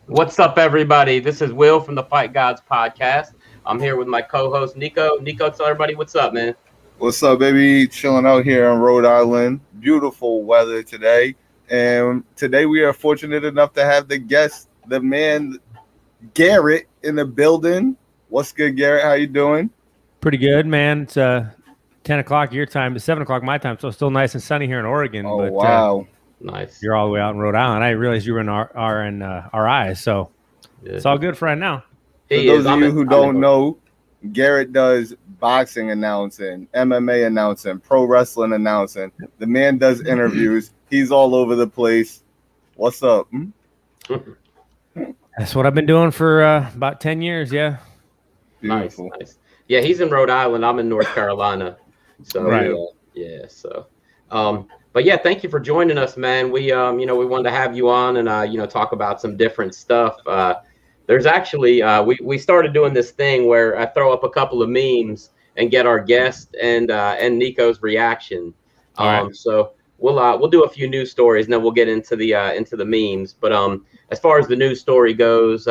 What's up, everybody? This is Will from the Fight Gods podcast. I'm here with my co-host Nico. Nico, tell everybody what's up, man. What's up, baby? Chilling out here in Rhode Island. Beautiful weather today. And today we are fortunate enough to have the guest, the man Garett in the building. What's good, Garett? How you doing? Pretty good, man. It's 10 o'clock your time. It's 7 o'clock my time, so it's still nice and sunny here in Oregon. Oh, but wow. Nice. you're all the way out in Rhode Island. I didn't realize you were in RI, so it's all good for right now. For those of you who don't know, Garett does boxing announcing, MMA announcing, pro wrestling announcing. The man does interviews. He's all over the place. What's up? That's what I've been doing for about 10 years, yeah. Beautiful. Nice. Yeah, he's in Rhode Island. I'm in North Carolina. So Right. But yeah, thank you for joining us, man. We we wanted to have you on and talk about some different stuff. There's actually we started doing this thing where I throw up a couple of memes and get our guest and Nico's reaction. All right. So we'll do a few news stories and then we'll get into the memes. But as far as the news story goes,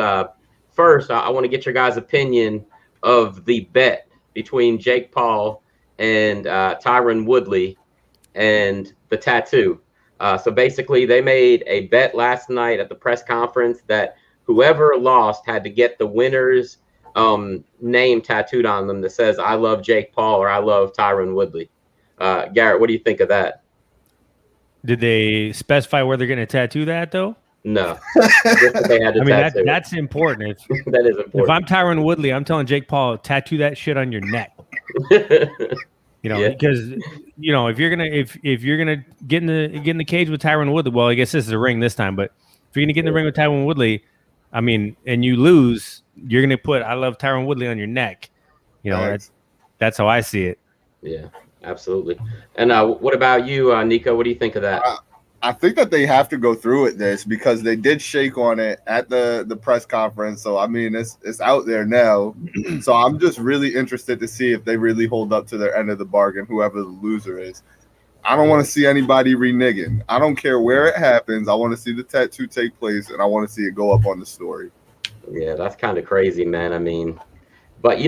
first I want to get your guys' opinion of the bet between Jake Paul and Tyron Woodley and the tattoo. So basically, they made a bet last night at the press conference that whoever lost had to get the winner's name tattooed on them that says "I love Jake Paul" or "I love Tyron Woodley." Garett, what do you think of that? Did they specify where they're going to tattoo that, though? No, just that they had to I mean, tattoo it. that's important. That is If important. I'm Tyron Woodley, I'm telling Jake Paul, tattoo that shit on your neck. Yeah. Because if you're gonna get in the cage with Tyron Woodley, well, I guess this is a ring this time, but if you're gonna get in the ring with Tyron Woodley, I mean, and you lose, you're gonna put "I love Tyron Woodley" on your neck. That's how I see it. Yeah, absolutely. And what about you, Nico? What do you think of that? I think that they have to go through with this because they did shake on it at the press conference. So, I mean, it's out there now. So I'm just really interested to see if they really hold up to their end of the bargain, whoever the loser is. I don't want to see anybody reneging. I don't care where it happens. I want to see the tattoo take place, and I want to see it go up on the story. Yeah, that's kind of crazy, man. I mean, but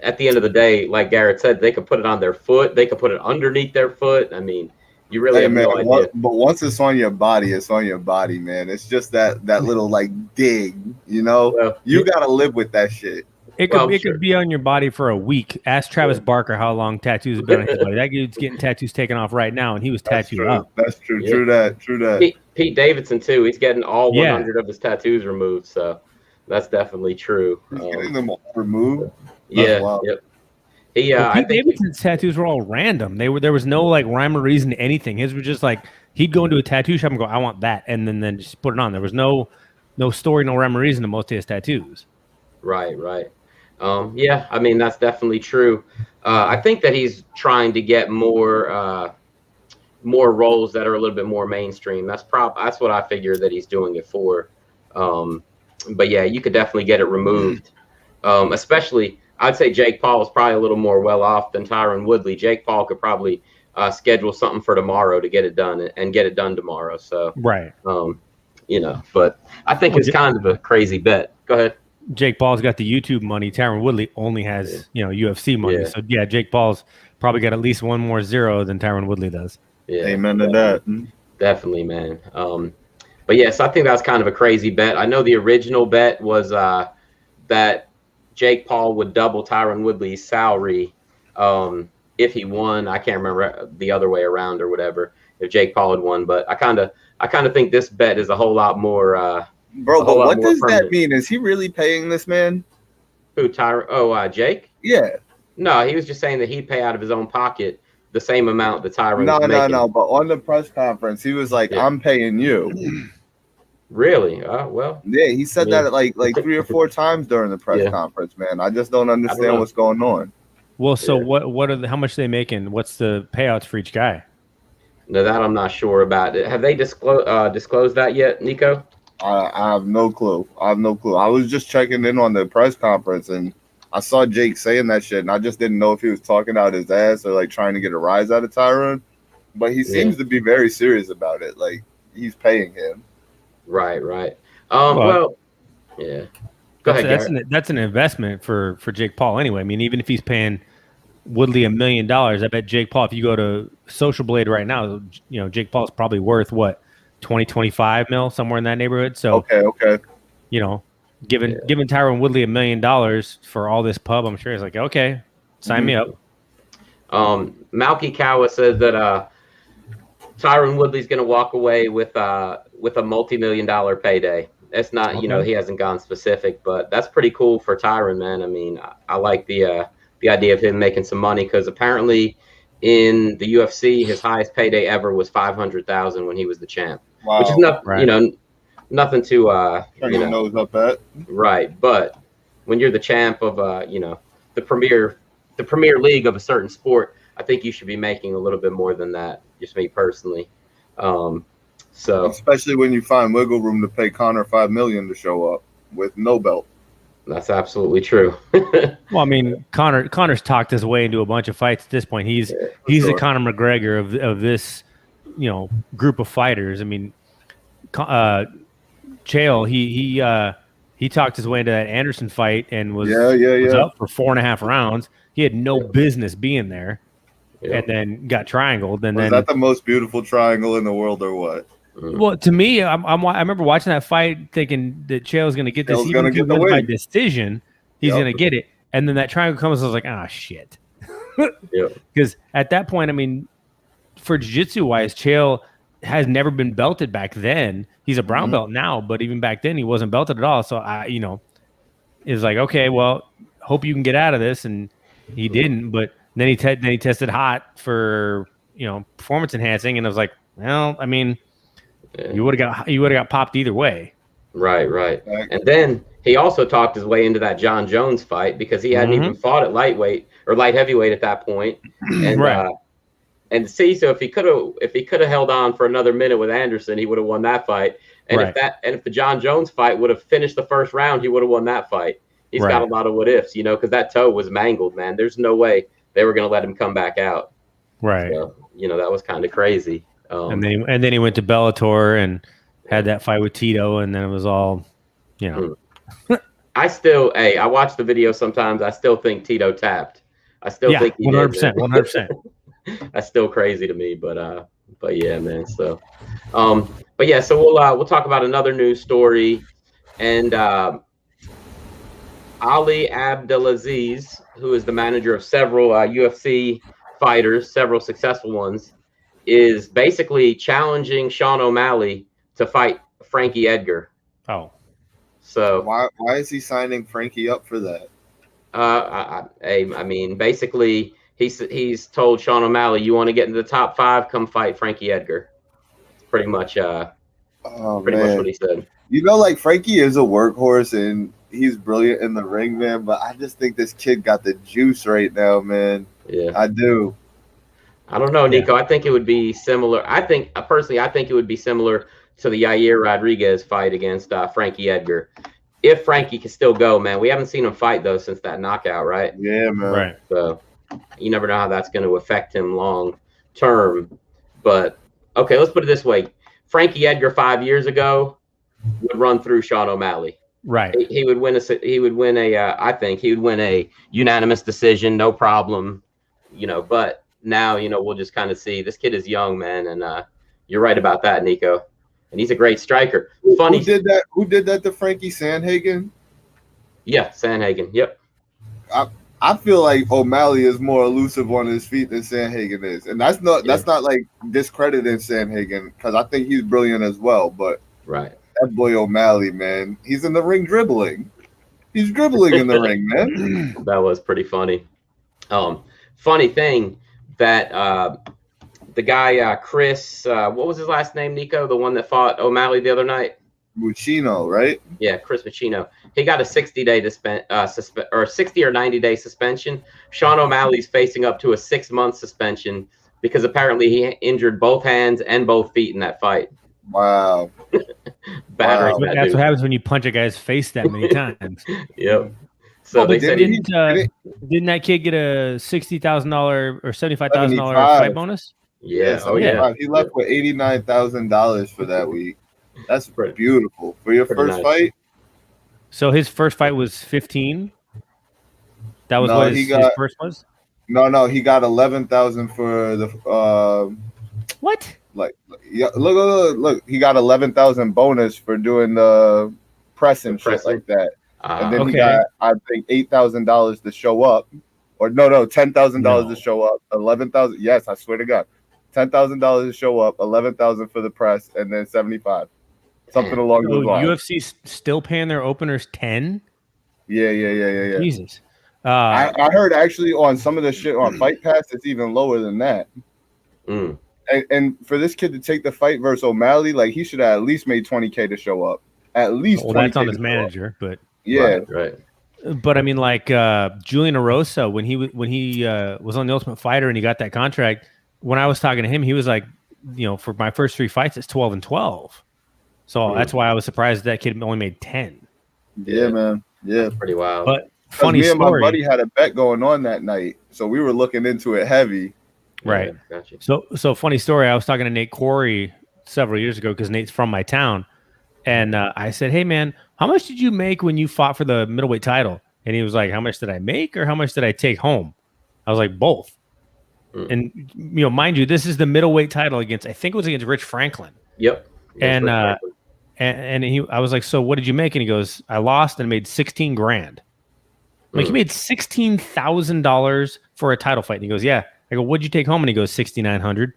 at the end of the day, like Garett said, they could put it on their foot. They could put it underneath their foot. I mean, you really have no idea. But once it's on your body, it's on your body, man. It's just that little like dig, Well, you got to live with that shit. It could be on your body for a week. Ask Travis Barker how long tattoos have been on his body. That dude's getting tattoos taken off right now, and he was tattooed up. That's true. Yeah. True that. Pete Davidson too. He's getting all 100 of his tattoos removed. So that's definitely true. He's getting them all removed. Yeah. Wild. Yep. Pete Davidson's tattoos were all random. There was no like rhyme or reason to anything. His was just like he'd go into a tattoo shop and go, "I want that," and then just put it on. There was no story, no rhyme or reason to most of his tattoos. Right. Yeah, I mean that's definitely true. I think that he's trying to get more roles that are a little bit more mainstream. That's what I figure that he's doing it for. But yeah, you could definitely get it removed. Especially, I'd say Jake Paul is probably a little more well off than Tyron Woodley. Jake Paul could probably schedule something for tomorrow to get it done and get it done tomorrow. So right. But I think it's kind of a crazy bet. Go ahead. Jake Paul's got the YouTube money. Tyron Woodley only has UFC money. Yeah. So yeah, Jake Paul's probably got at least one more zero than Tyron Woodley does. Yeah, amen to that. Definitely, man. But yes, I think that's kind of a crazy bet. I know the original bet was that Jake Paul would double Tyron Woodley's salary if he won. I can't remember the other way around or whatever. If Jake Paul had won, but I kind of think this bet is a whole lot more. Bro, but what does that mean? Is he really paying this man? Who, Tyron? Oh, Jake? Yeah. No, he was just saying that he'd pay out of his own pocket the same amount that Tyron was making. No. But on the press conference, he was like, "I'm paying you." Really? Well. Yeah, he said that like 3 or 4 times during the press conference, man. I just don't understand what's going on. Well, so how much are they making? What's the payouts for each guy? No, that I'm not sure about. Have they disclosed that yet, Nico? I have no clue. I was just checking in on the press conference, and I saw Jake saying that shit, and I just didn't know if he was talking out his ass or like trying to get a rise out of Tyron. But he seems to be very serious about it. Like he's paying him. Right. Well, yeah. Go ahead, Garett. That's an investment for Jake Paul anyway. I mean, even if he's paying Woodley $1 million, I bet Jake Paul, if you go to Social Blade right now, Jake Paul's probably worth what, 25 mil, somewhere in that neighborhood. So okay. Giving Tyron Woodley $1 million for all this pub, I'm sure he's like, okay, sign me up. Malky Kawa says that Tyron Woodley's going to walk away with a multi-million-dollar payday. That's not, he hasn't gone specific, but that's pretty cool for Tyron, man. I mean, I like the idea of him making some money, because apparently in the UFC, his highest payday ever was $500,000 when he was the champ, which is not, nothing to turn your nose up at. Right, but when you're the champ of the premier league of a certain sport, I think you should be making a little bit more than that. Just me personally. So especially when you find wiggle room to pay Conor $5 million to show up with no belt. That's absolutely true. Well, I mean, Conor's talked his way into a bunch of fights at this point. He's the Conor McGregor of this group of fighters. I mean, Chael, he talked his way into that Anderson fight and was up for 4.5 rounds. He had no business being there, and then got triangled. And was that the most beautiful triangle in the world, or what? Well, to me, I remember watching that fight thinking that Chael's going to get this. Even if he wins by decision, he's going to get it. And then that triangle comes, I was like, shit. Because at that point, I mean, for jiu-jitsu wise, Chael has never been belted back then. He's a brown belt now, but even back then he wasn't belted at all. So it was like, okay, well, hope you can get out of this. And he didn't, but then he tested hot for, performance enhancing. And I was like, well, I mean, you would have got popped either way. Right. And then he also talked his way into that John Jones fight, because he hadn't even fought at lightweight or light heavyweight at that point. And and see, so if he could have held on for another minute with Anderson, he would have won that fight. And if the John Jones fight would have finished the first round, he would have won that fight. He's got a lot of what ifs, because that toe was mangled, man. There's no way they were going to let him come back out. Right. So, that was kind of crazy. And then he went to Bellator and had that fight with Tito, and then it was all, I watch the video sometimes. I still think Tito tapped. I still think he 100%. That's still crazy to me, but yeah, man. So, but yeah, so we'll talk about another news story, and Ali Abdelaziz, who is the manager of several UFC fighters, several successful ones, is basically challenging Sean O'Malley to fight Frankie Edgar. Oh, so why is he signing Frankie up for that? I mean, basically, he's told Sean O'Malley, you want to get into the top 5, come fight Frankie Edgar. It's pretty much much what he said. Like Frankie is a workhorse and he's brilliant in the ring, man. But I just think this kid got the juice right now, man. Yeah, I do. I don't know, Nico. I think it would be similar. I think it would be similar to the Yair Rodriguez fight against Frankie Edgar. If Frankie can still go, man. We haven't seen him fight, though, since that knockout, right? Yeah, man. Right. So you never know how that's going to affect him long term. But, okay, let's put it this way. Frankie Edgar 5 years ago would run through Sean O'Malley. Right. He would win I think he would win a unanimous decision, no problem, but now, we'll just kind of see. This kid is young, man, and you're right about that, Nico. And he's a great striker. Funny. Who did that to Frankie Sandhagen? Yeah, Sandhagen. Yep. I feel like O'Malley is more elusive on his feet than Sandhagen is, and that's not like discrediting Sandhagen, because I think he's brilliant as well. But that boy O'Malley, man, he's in the ring dribbling. He's dribbling in the ring, man. That was pretty funny. Funny thing that the guy Chris, what was his last name, Nico? The one that fought O'Malley the other night. Muccino, right? Yeah, Chris Muccino. He got a 60-day 60 or 90-day suspension. Sean O'Malley's facing up to a 6-month suspension because apparently he injured both hands and both feet in that fight. Wow. Battering. Wow. That's what happens when you punch a guy's face that many times. Yep. So they said didn't that kid get a $60,000 or $75,000 fight bonus? Yeah. He left with $89,000 for that week. That's Pretty- beautiful for your pretty first nice. fight. So his first fight was 15. That was No, what he his got first was. no. He got 11,000 for the What? like yeah. Look. He got 11,000 bonus for doing the press and shit pressing? like that, and then he Okay. got I think $8,000 to show up, or no, $10,000 No. to show up, 11,000. Yes, I swear to God, $10,000 to show up, 11,000 for the press, and then 75, something Damn. along So those lines. UFC's still paying their openers 10. Yeah. Jesus. I heard actually on some of the shit on Fight Pass, it's even lower than that. Mm. And for this kid to take the fight versus O'Malley, like he should have at least made 20K to show up. At least Well, 20K that's on to his show manager, but up. Yeah. Right. But I mean, like Julian Erosa, when he was on the Ultimate Fighter and he got that contract, when I was talking to him, he was like, for my first 3 fights, it's 12-12. So that's why I was surprised that kid only made 10. Yeah, man. Yeah. That's pretty wild. But funny me and story, my buddy had a bet going on that night, so we were looking into it heavy. right? Yeah, gotcha. So funny story. I was talking to Nate Corey several years ago because Nate's from my town, and I said, "Hey, man, how much did you make when you fought for the middleweight title?" And he was like, "How much did I make, or how much did I take home?" I was like, "Both." And mind you, this is the middleweight title I think it was against Rich Franklin. Yep. And I was like, "So what did you make?" And he goes, "I lost and made 16 grand." Like he made $16,000 for a title fight. And he goes, "Yeah." I go, "What'd you take home?" And he goes, 6,900.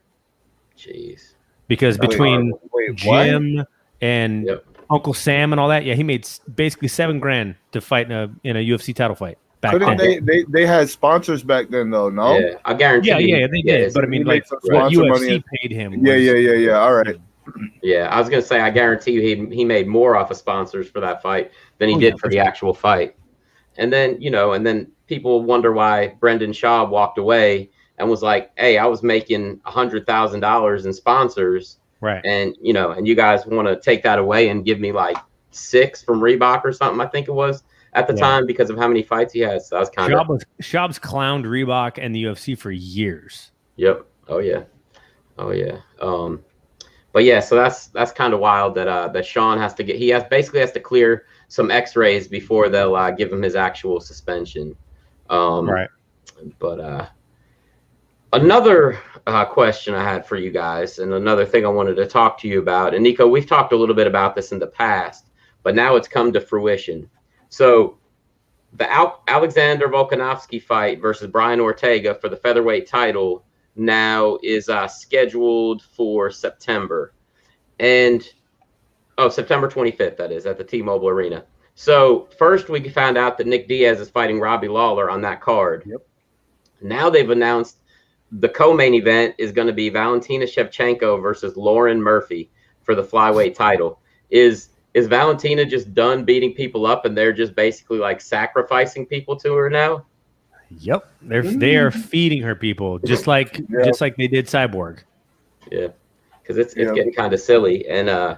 Jeez. Because between Jim what? and Uncle Sam and all that, yeah, he made basically $7 grand to fight in a UFC title fight. Couldn't they had sponsors back then though? No. Yeah, I guarantee. Yeah, they did. But I mean, like what UFC paid him. Yeah. All right. Yeah, I was gonna say I guarantee you he made more off of sponsors for that fight than he did for the actual fight. And then people wonder why Brendan Schaub walked away and was like, "Hey, I was making $100,000 in sponsors, right? And and you guys want to take that away and give me like 6 from Reebok or something? I think it was at the time because of how many fights he has." So I was kind of Schaub's clowned Reebok and the UFC for years. Yep. Oh yeah. But yeah, so that's kind of wild that Sean has to basically has to clear some X-rays before they'll give him his actual suspension. Right. But another question I had for you guys, and another thing I wanted to talk to you about, and Nico, we've talked a little bit about this in the past, but now it's come to fruition. So the Alexander Volkanovski fight versus Brian Ortega for the featherweight title now is scheduled for September. And September 25th, that is, at the T-Mobile Arena. So first we found out that Nick Diaz is fighting Robbie Lawler on that card. Yep. Now they've announced the co-main event is going to be Valentina Shevchenko versus Lauren Murphy for the flyweight title. Is Valentina just done beating people up and they're just basically like sacrificing people to her now? Yep. They are feeding her people just like they did Cyborg. Yeah. Because it's getting kind of silly. And I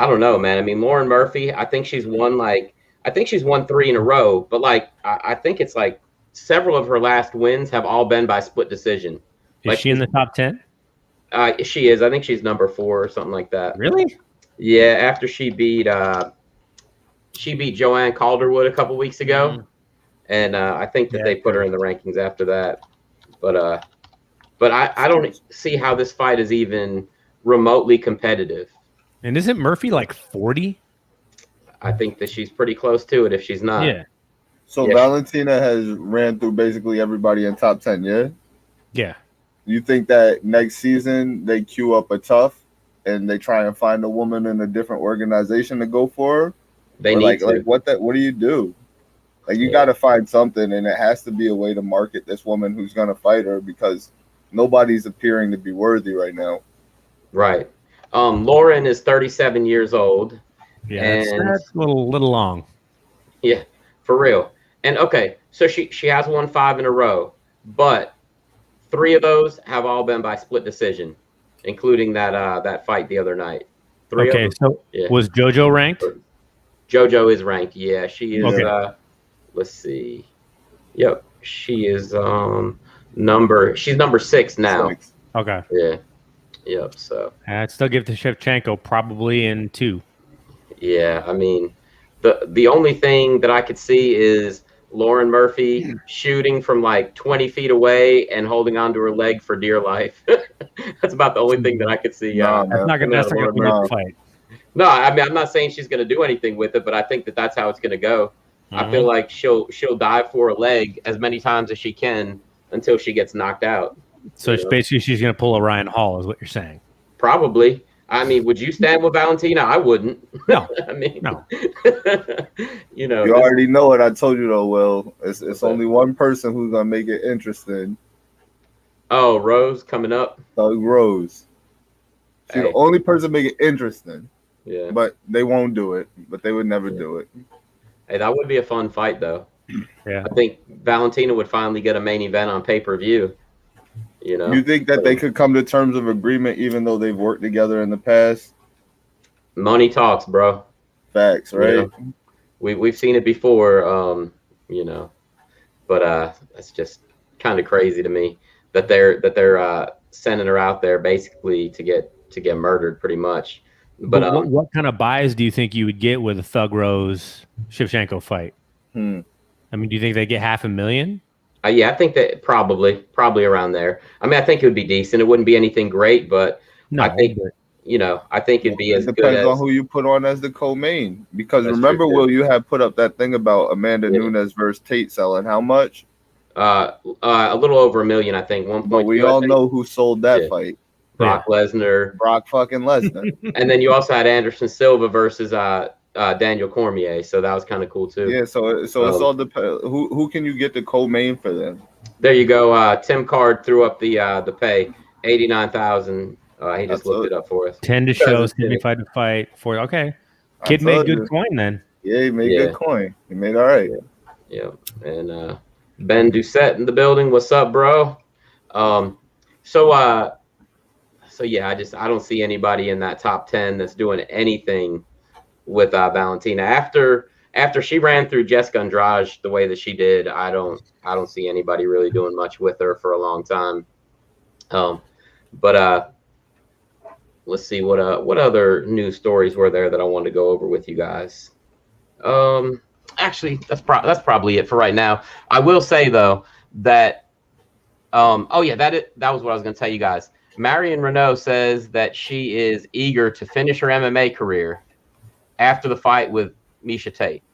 don't know, man. I mean, Lauren Murphy, I think she's won 3 in a row, but like I think it's like several of her last wins have all been by split decision. Is she in the top 10? She is. I think she's number 4 or something like that. Really? Yeah, after she beat Joanne Calderwood a couple weeks ago. And I think that they put her in the rankings after that. But I don't see how this fight is even remotely competitive. And isn't Murphy like 40? I think that she's pretty close to it if she's not. Yeah. So Valentina has ran through basically everybody in top 10, yeah? Yeah. You think that next season they queue up a tough and they try and find a woman in a different organization to go for her? They need to. What do you do? Like you got to find something, and it has to be a way to market this woman who's going to fight her because nobody's appearing to be worthy right now. Right. Lauren is 37 years old. Yeah, and that's a little long. Yeah, for real. And okay, so she has won 5 in a row, but 3 of those have all been by split decision, including that fight the other night. 3 okay, so was JoJo ranked? JoJo is ranked. Yeah, she is. Okay. Let's see. Yep, she is she's number 6 now. Okay. Yeah. Yep. So I'd still give it to Shevchenko probably in 2. yeah, I mean, the only thing that I could see is Lauren Murphy shooting from like 20 feet away and holding onto her leg for dear life. That's about the only thing that I could see. No, That's not man. gonna win the fight. No, I mean, I'm not saying she's going to do anything with it, but I think that that's how it's going to go. I feel like she'll dive for a leg as many times as she can until she gets knocked out. So basically, she's going to pull a Ryan Hall, is what you're saying. Probably. I mean, would you stand with Valentina? I wouldn't. No. I mean, no. You already know what I told you, though, Will. It's only one person who's going to make it interesting. Oh, Rose coming up. Doug Rose. She's the only person make it interesting. Yeah. But they won't do it. But they would never do it. Hey, that would be a fun fight, though. Yeah. I think Valentina would finally get a main event on pay-per-view. You think that they could come to terms of agreement even though they've worked together in the past? Money talks, bro. Facts, right? We've seen it before, but it's just kind of crazy to me that they're sending her out there basically to get murdered pretty much. But what kind of buys do you think you would get with a Thug Rose Shevchenko fight? I mean, do you think they get $500,000? Yeah, I think that probably around there. I mean, I think it would be decent. It wouldn't be anything great, but I think it'd be as good as. Depends on who you put on as the co-main. Because remember, Will, you had put up that thing about Amanda Nunes versus Tate selling how much? A little over $1 million, I think. 1.2. But we all know who sold that fight. Brock Lesnar. Brock fucking Lesnar. And then you also had Anderson Silva versus Daniel Cormier, so that was kind of cool too. Yeah, so it's all depends. Who can you get the co-main for them? There you go. Tim Card threw up the pay, 89,000. He just looked it up for us. 10 to show, 75 to fight. Okay, kid made good coin then. Yeah, he made good coin. He made all right. Yeah, and Ben Doucette in the building. What's up, bro? So yeah, I don't see anybody in that top 10 that's doing anything with Valentina after she ran through Jessica Andrade the way that she did. I don't see anybody really doing much with her for a long time. But let's see what other news stories were there that I wanted to go over with you guys. Actually, that's probably it for right now. I will say though that that was what I was going to tell you guys. Marion Renault says that she is eager to finish her MMA career after the fight with Miesha Tate.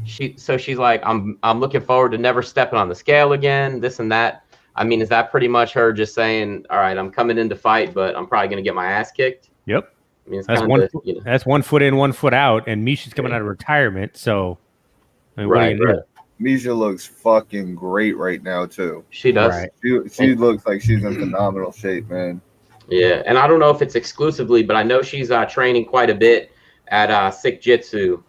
She's like, I'm looking forward to never stepping on the scale again, this and that. I mean, is that pretty much her just saying, all right, I'm coming in to fight, but I'm probably going to get my ass kicked? Yep. I mean, that's 1 foot in, 1 foot out, and Misha's coming out of retirement, so I mean, right. Miesha looks fucking great right now too. She does. Right. She looks like she's in phenomenal shape, man. Yeah, and I don't know if it's exclusively, but I know she's training quite a bit at Sick Jitsu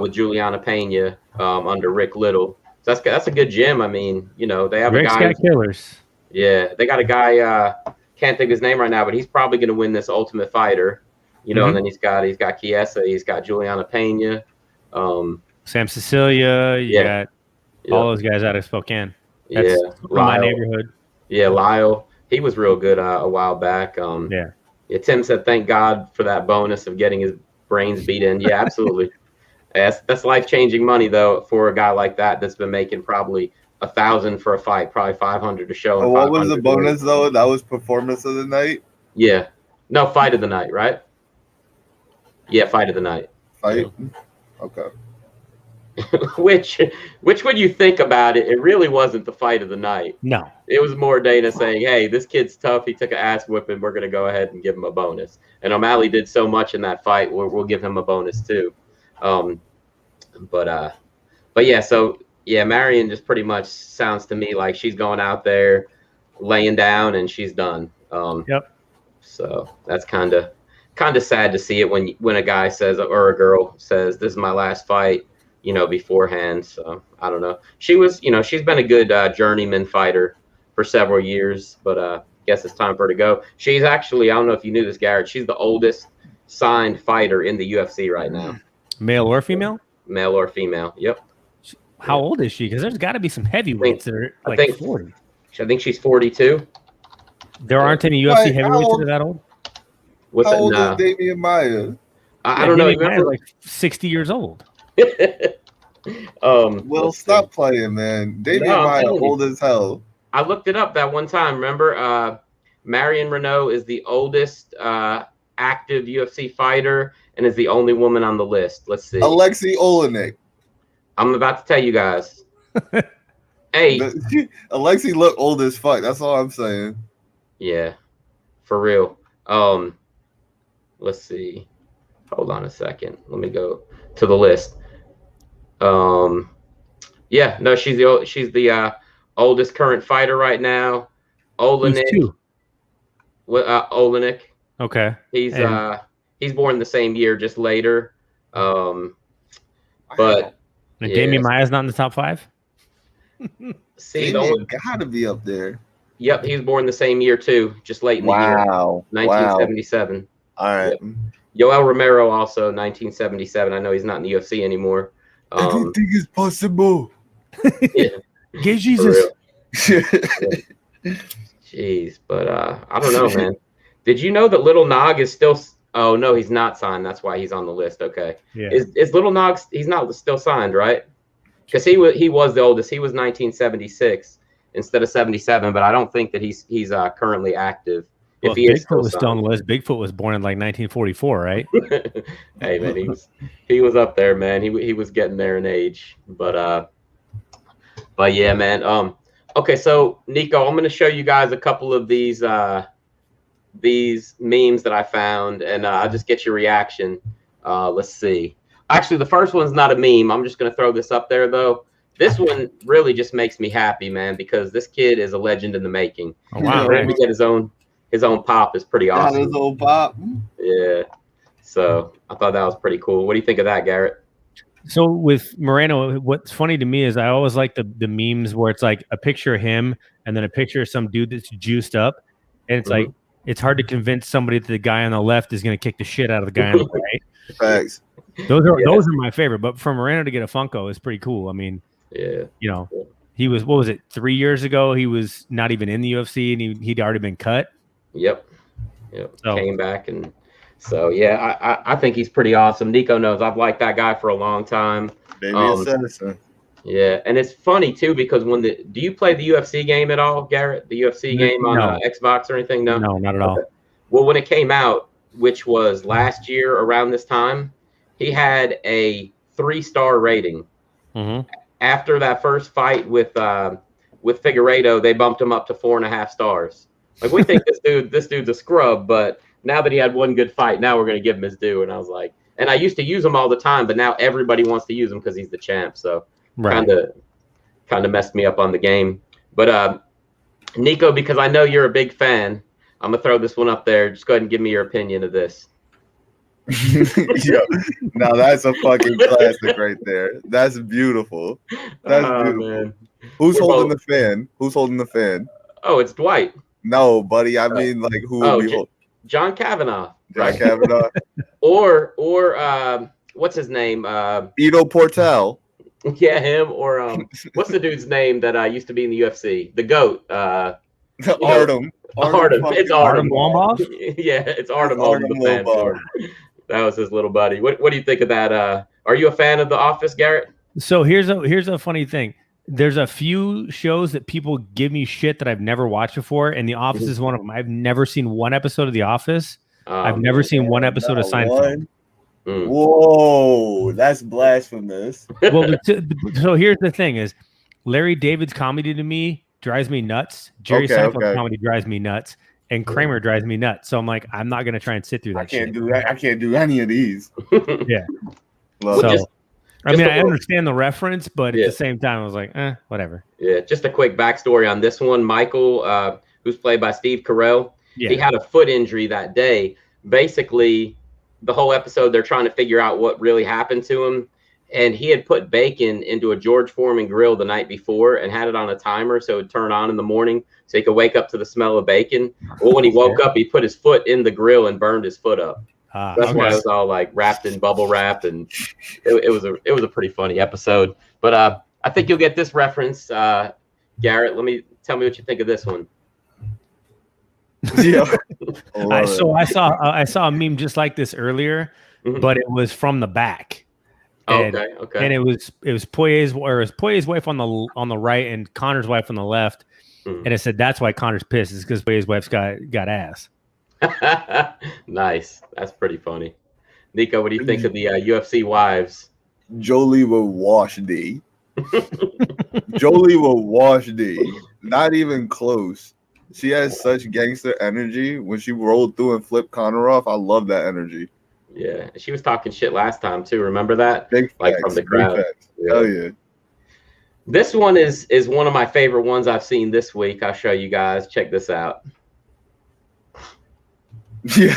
with Juliana Pena under Rick Little. So that's a good gym. I mean, they have Rick's a guy. Got killers. Yeah, they got a guy. Can't think of his name right now, but he's probably going to win this Ultimate Fighter. And then he's got Chiesa, he's got Juliana Pena, Sam Cecilia. You got all those guys out of Spokane. That's from my neighborhood. Yeah, Lyle. He was real good a while back. Tim said, thank God for that bonus of getting his brains beat in. Yeah, absolutely. That's life-changing money, though, for a guy like that that's been making probably $1,000 for a fight, probably $500 to show. What was the bonus, though? That was performance of the night? Yeah. No, fight of the night, right? Yeah, fight of the night. Fight? Okay. Which when you think about it, it really wasn't the fight of the night. No. It was more Dana saying, hey, this kid's tough. He took an ass whipping. We're going to go ahead and give him a bonus. And O'Malley did so much in that fight. We'll give him a bonus too. But yeah, so yeah, Marion just pretty much sounds to me like she's going out there, laying down, and she's done. Yep. So that's kind of sad to see it when a guy says, or a girl says, this is my last fight, beforehand. So I don't know. She was, she's been a good journeyman fighter for several years, but I guess it's time for her to go. She's actually, I don't know if you knew this, Garrett, she's the oldest signed fighter in the UFC right now. Male or female? Male or female. Yep. How old is she? Because there's got to be some heavyweights that are like 40. I think she's 42. There aren't any UFC heavyweights that are that old. What's How that? old Nah. is Damian Maya? I don't know. Damian Maia's Remember? like 60 years old. Well, Let's stop see. playing, man. Damian No, I'm Maya telling you. old as hell. I looked it up that one time. Remember, Marion Renault is the oldest active UFC fighter and is the only woman on the list. Let's see. Alexei Olenek. I'm about to tell you guys. Hey, Alexei look old as fuck. That's all I'm saying. yeah, for real. Let's see. Hold on a second. Let me go to the list. Yeah, no, she's the oldest current fighter right now. Olenek. Olenek. Okay. He's born the same year, just later. But Damian Maia's not in the top 5. See, Damian gotta be up there. Yep, he was born the same year too, just late in the year. 1977. All right. Yep. Yoel Romero also 1977. I know he's not in the UFC anymore. Everything is possible. Yeah. Get Jesus. Jeez, but I don't know, man. Did you know that Little Nog is still? Oh no, he's not signed. That's why he's on the list. Okay. Yeah. Is Little Nog? He's not still signed, right? Because he was the oldest. He was 1976 instead of 77. But I don't think that he's currently active. Well, if he Bigfoot was still on the list. Bigfoot was born in like 1944, right? Hey man, he was up there, man. He was getting there in age. But yeah, man. Okay, so Nico, I'm gonna show you guys a couple of these memes that I found, and I'll just get your reaction. Let's see. Actually, the first one's not a meme. I'm just gonna throw this up there though. This one really just makes me happy, man, because this kid is a legend in the making. Oh, wow, man. To get his own pop is pretty awesome. His own pop. Yeah. So I thought that was pretty cool. What do you think of that, Garrett? So with Moreno, what's funny to me is I always like the memes where it's like a picture of him and then a picture of some dude that's juiced up, and it's like it's hard to convince somebody that the guy on the left is going to kick the shit out of the guy on the right. Facts. Those are my favorite. But for Moreno to get a Funko is pretty cool. I mean, yeah, you know, he was, what was it, 3 years ago? He was not even in the UFC, and he'd already been cut. Yep. So. Came back, and so yeah, I think he's pretty awesome. Nico knows I've liked that guy for a long time. Citizen. Yeah, and it's funny too because do you play the UFC game at all, Garrett? The UFC game on Xbox or anything? No, not at all. Well, when it came out, which was last year around this time, he had a 3-star rating. Mm-hmm. After that first fight with Figueiredo, they bumped him up to 4.5 stars. Like, we think this dude's a scrub, but now that he had one good fight, now we're going to give him his due. And I was like, and I used to use him all the time, but now everybody wants to use him because he's the champ. So kind of messed me up on the game. But Nico, because I know you're a big fan, I'm going to throw this one up there. Just go ahead and give me your opinion of this. Yo, now that's a fucking classic right there. That's beautiful. That's beautiful. Man. Who's holding the fan? Who's holding the fan? Oh, it's Dwight. No, buddy. I mean, like, who would be holding? John Kavanaugh. John Kavanaugh. or what's his name? Ido Portal. Yeah, him. Or what's the dude's name that used to be in the UFC? The GOAT. Artem. It's Artem Lombarov? Yeah, it's Artem Lombarov. That was his little buddy. What do you think of that? Are you a fan of The Office, Garrett? So here's a funny thing. There's a few shows that people give me shit that I've never watched before, and The Office is one of them. I've never seen one episode of The Office. I've never seen one episode of Seinfeld. Whoa, that's blasphemous. Well, so here's the thing: is Larry David's comedy to me drives me nuts. Jerry Seinfeld's comedy drives me nuts. And Kramer drives me nuts. So I'm like, I'm not gonna try and sit through that. I can't do that. I can't do any of these. Yeah. So I mean, I understand the reference, but at the same time, I was like, whatever. Yeah. Just a quick backstory on this one. Michael, who's played by Steve Carell, he had a foot injury that day. Basically, the whole episode, they're trying to figure out what really happened to him. And he had put bacon into a George Foreman grill the night before and had it on a timer so it would turn on in the morning so he could wake up to the smell of bacon. Well, when he woke up, he put his foot in the grill and burned his foot up. That's why it was all like wrapped in bubble wrap, and it was a pretty funny episode. But I think you'll get this reference, Garrett. Tell me what you think of this one. Yeah. I saw a meme just like this earlier, but it was from the back. And, Okay. And it was Poirier's wife on the right and Connor's wife on the left. And it said that's why Connor's pissed, is because Poirier's wife's got ass. Nice. That's pretty funny. Nico, what do you think of the UFC wives? Jolie will wash D. Jolie will wash D. Not even close. She has such gangster energy. When she rolled through and flipped Connor off, I love that energy. Yeah, she was talking shit last time too. Remember that? Big like facts, from the crowd. Hell yeah. This one is one of my favorite ones I've seen this week. I'll show you guys. Check this out. Yeah.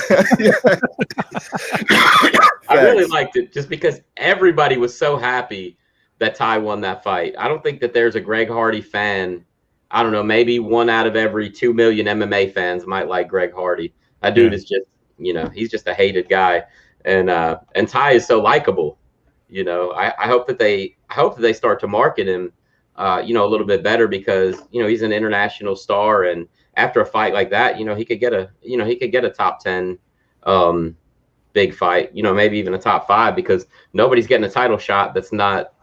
I really liked it just because everybody was so happy that Ty won that fight. I don't think that there's a Greg Hardy fan. I don't know, maybe 1 out of every 2 million MMA fans might like Greg Hardy. That dude is just, he's just a hated guy. And Ty is so likable. I hope that they start to market him a little bit better, because he's an international star, and after a fight like that, he could get a top 10 big fight, maybe even a top 5, because nobody's getting a title shot that's not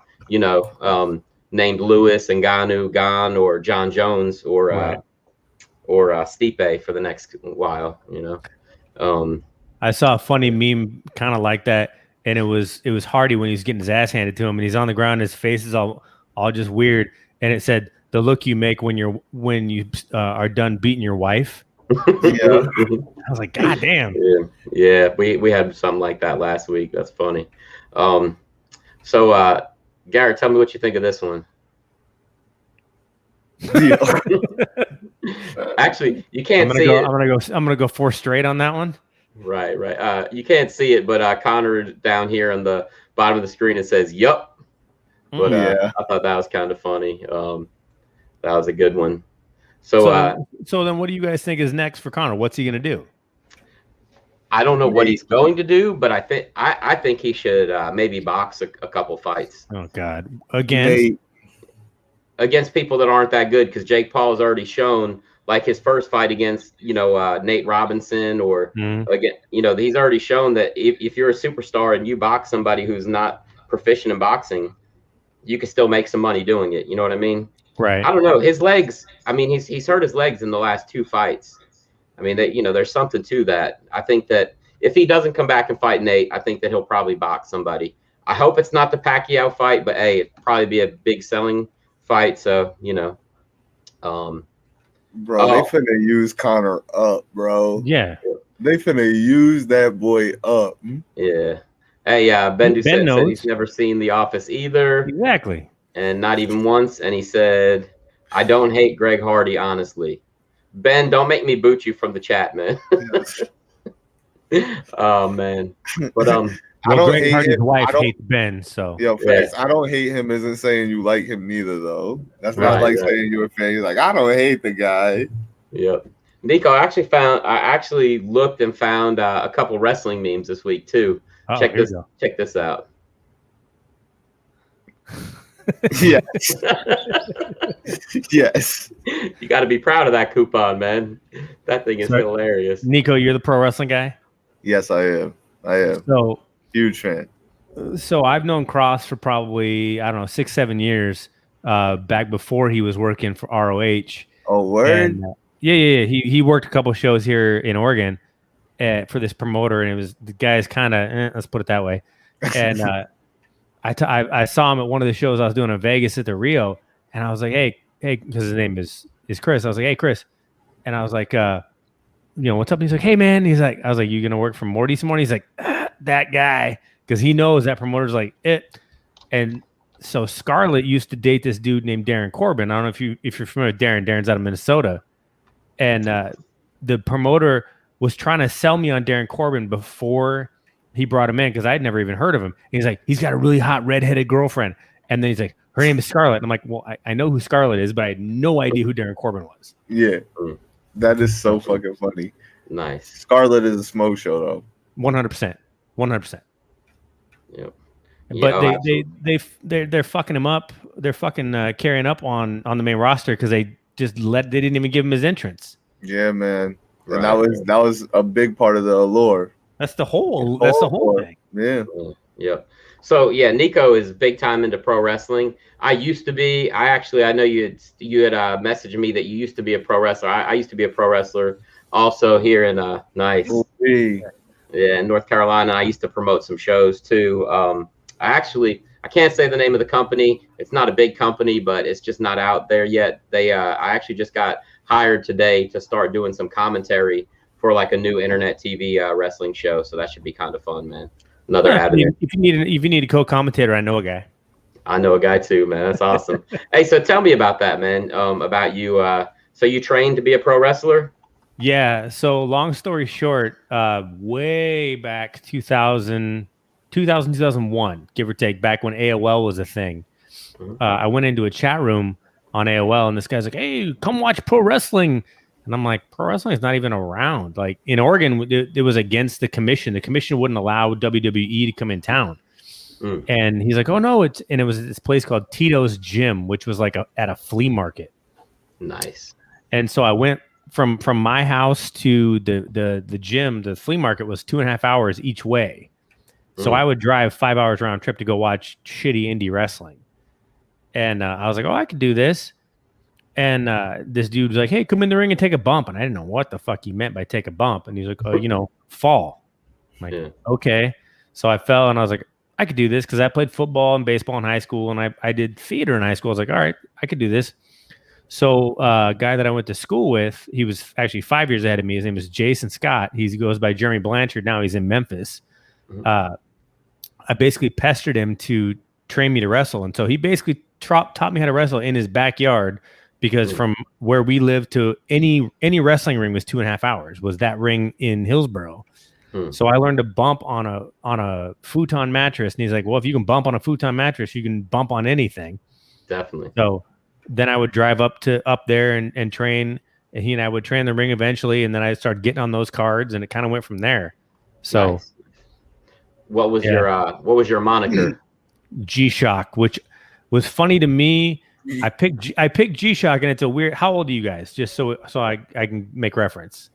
named Lewis and Gan or John Jones or Stipe for the next while. I saw a funny meme kind of like that, and it was Hardy when he's getting his ass handed to him, and he's on the ground, his face is all just weird, and it said, "The look you make when you are done beating your wife." Yeah. I was like, God damn. Yeah. We had something like that last week. That's funny. So Garrett, tell me what you think of this one. Yeah. Actually, you can't see it. I'm gonna go 4 straight on that one. Right. You can't see it, but Connor down here on the bottom of the screen, it says "yup." But I thought that was kind of funny. That was a good one. So then what do you guys think is next for Connor? What's he gonna do? I don't know what he's going to do, but I think he should maybe box a couple fights. Oh God, against people that aren't that good, because Jake Paul has already shown, like his first fight against Nate Robinson, or again, he's already shown that if you're a superstar and you box somebody who's not proficient in boxing, you can still make some money doing it. You know what I mean? Right. I don't know, his legs. I mean, he's hurt his legs in the last 2 fights. I mean, there's something to that. I think that if he doesn't come back and fight Nate, I think that he'll probably box somebody. I hope it's not the Pacquiao fight, but hey, it'd probably be a big selling fight. So, bro, they finna use Connor up, bro. Yeah. They finna use that boy up. Yeah. Hey, Ben said he's never seen The Office either. Exactly. And not even once. And he said, I don't hate Greg Hardy, honestly. Ben, don't make me boot you from the chat, man. Oh, man. But I don't Greg hate Hardy's him. wife hates Ben, so I don't hate him isn't saying you like him neither, though. That's not saying you're a fan. You're like, I don't hate the guy. Yep. Nico, I actually looked and found a couple wrestling memes this week too. Check this out. Yes. Yes. You got to be proud of that coupon, man. That thing is hilarious. Nico, you're the pro wrestling guy? Yes, I am. So huge fan. So I've known Cross for probably, 6-7 years, back before he was working for ROH. Oh, word? And, yeah. He worked a couple shows here in Oregon for this promoter, and it was the guy's kind of, let's put it that way. And I saw him at one of the shows I was doing in Vegas at the Rio, and I was like, hey, because his name is Chris. I was like, hey, Chris. And I was like, what's up? And he's like, hey, man. He's like, I was like, you going to work for Morty some more? He's like, that guy. Because he knows that promoter's like it. And so Scarlett used to date this dude named Darren Corbin. I don't know if you're familiar with Darren. Darren's out of Minnesota. And the promoter was trying to sell me on Darren Corbin before he brought him in, because I'd never even heard of him. He's like, he's got a really hot redheaded girlfriend. And then he's like, her name is Scarlett. And I'm like, well, I know who Scarlett is, but I had no idea who Darren Corbin was. Yeah. That is so fucking funny. Nice. Scarlett is a smoke show, though. 100%. 100%. Yep. But they're fucking him up. They're fucking carrying up on the main roster because they didn't even give him his entrance. Yeah, man. And that was a big part of the allure. That's the whole thing. Yeah. Yeah. So yeah, Nico is big time into pro wrestling. I used to be. I know you had messaged me that you used to be a pro wrestler. I used to be a pro wrestler also here in nice. Yeah, in North Carolina. I used to promote some shows too. I can't say the name of the company. It's not a big company, but it's just not out there yet. I actually just got hired today to start doing some commentary for like a new internet TV wrestling show. So that should be kind of fun, man. Another avenue. If you need a co-commentator, I know a guy. I know a guy too, man. That's awesome. Hey, so tell me about that, man. About you. So you trained to be a pro wrestler? Yeah. So long story short, way back 2000, 2001, give or take, back when AOL was a thing. I went into a chat room on AOL, and this guy's like, "Hey, come watch pro wrestling." And I'm like, pro wrestling is not even around. Like in Oregon, it was against the commission. The commission wouldn't allow WWE to come in town. And he's like, "Oh no, it was this place called Tito's Gym, which was like at a flea market." Nice. And so I went from my house to the gym. The flea market was 2.5 hours each way. So I would drive 5 hours round trip to go watch shitty indie wrestling. And I was like, "Oh, I could do this." And this dude was like, "Hey, come in the ring and take a bump." And I didn't know what the fuck he meant by take a bump. And he's like, "Oh, fall." I'm like, okay. So I fell, and I was like, I could do this because I played football and baseball in high school, and I did theater in high school. I was like, all right, I could do this. So a guy that I went to school with, he was actually 5 years ahead of me. His name is Jason Scott. He goes by Jeremy Blanchard. Now he's in Memphis. I basically pestered him to train me to wrestle. And so he basically taught me how to wrestle in his backyard, because from where we lived to any wrestling ring was 2.5 hours, was that ring in Hillsborough. So I learned to bump on a futon mattress. And he's like, "Well, if you can bump on a futon mattress, you can bump on anything." Definitely. So then I would drive up there and train, and he and I would train the ring eventually. And then I started getting on those cards, and it kind of went from there. So nice. What was your moniker? G-Shock, which was funny to me. I picked G-Shock, and it's a weird. How old are you guys? Just so I can make reference.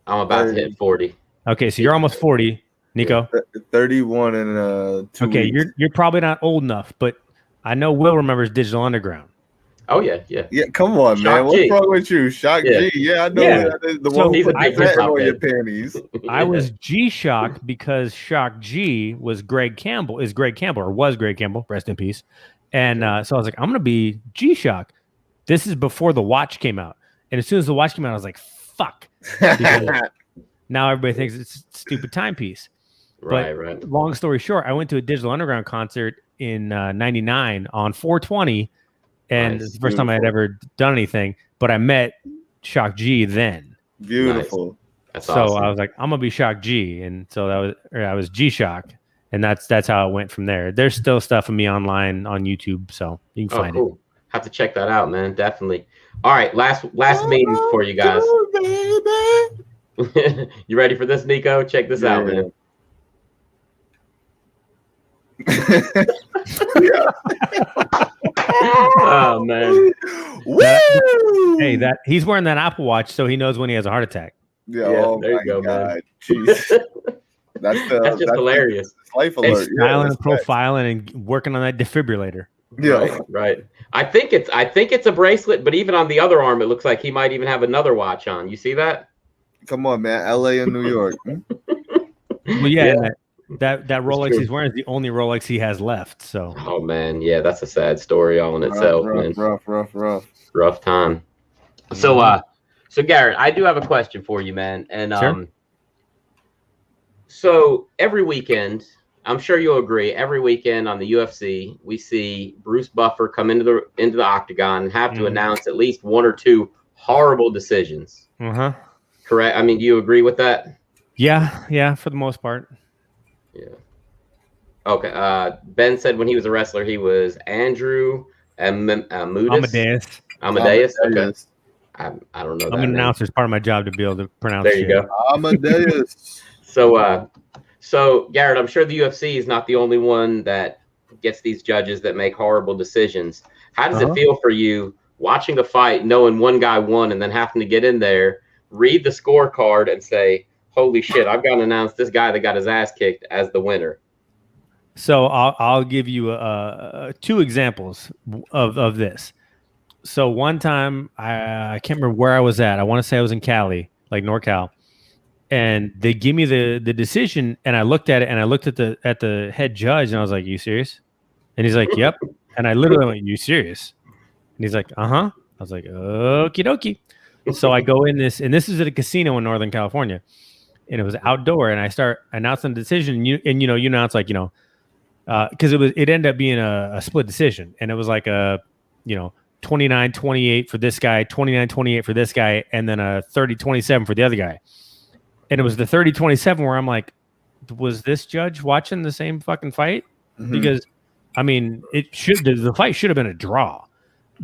I'm about to hit 40. Okay, so you're almost 40, Nico. 31 in 2 Okay, weeks. you're probably not old enough, but I know Will remembers Digital Underground. Oh yeah. Yeah, come on, man. What's wrong with you? Shock G. Yeah, I know that is the one who put the patent on your panties. I was G-Shock because Shock G was Greg Campbell, was Greg Campbell, rest in peace. And so I was like, I'm gonna be G-Shock. This is before the watch came out. And as soon as the watch came out, I was like, fuck. Now everybody thinks it's a stupid timepiece. Right. Long story short, I went to a Digital Underground concert in 99 on 420. And it's the first time I had ever done anything, but I met Shock G then. Beautiful. Nice. That's so awesome. I was like, I'm gonna be Shock G, and so I was G Shock, and that's how it went from there. There's still stuff of me online on YouTube, so you can find it. Have to check that out, man. Definitely. All right, last meme for you guys. You ready for this, Nico? Check this out, man. Oh man! Hey, he's wearing that Apple Watch, so he knows when he has a heart attack. Yeah, there you go, man. That's just hilarious. Life alert. Styling and profiling and working on that defibrillator. Yeah, right. I think it's a bracelet, but even on the other arm, it looks like he might even have another watch on. You see that? Come on, man. LA and New York. Well, yeah. That Rolex he's wearing is the only Rolex he has left. So. Oh man, yeah, that's a sad story all in itself, man. Rough time. So Garrett, I do have a question for you, man. And sure. So every weekend, I'm sure you'll agree, every weekend on the UFC, we see Bruce Buffer come into the octagon and have to announce at least one or two horrible decisions. Correct? I mean, do you agree with that? Yeah, for the most part. Yeah. Okay. Ben said when he was a wrestler, he was Andrew Amadeus. Okay. I don't know. I'm an announcer. It's part of my job to be able to pronounce. There you go. Amadeus. So Garrett, I'm sure the UFC is not the only one that gets these judges that make horrible decisions. How does it feel for you watching the fight, knowing one guy won, and then having to get in there read the scorecard and say, "Holy shit! I've got to announce this guy that got his ass kicked as the winner." So I'll give you two examples of this. So one time I can't remember where I was at. I want to say I was in Cali, like NorCal, and they give me the decision, and I looked at it, and I looked at the head judge, and I was like, "You serious?" And he's like, "Yep." And I literally went, "You serious?" And he's like, "Uh-huh." I was like, "Okie dokie." So I go in this, and this is at a casino in Northern California, and it was outdoor, and I start announcing the decision, and you announce like, because it ended up being a split decision, and it was like a 29-28 for this guy, 29-28 for this guy, and then a 30-27 for the other guy. And it was the 30-27 where I'm like, was this judge watching the same fucking fight? Mm-hmm. Because I mean, the fight should have been a draw,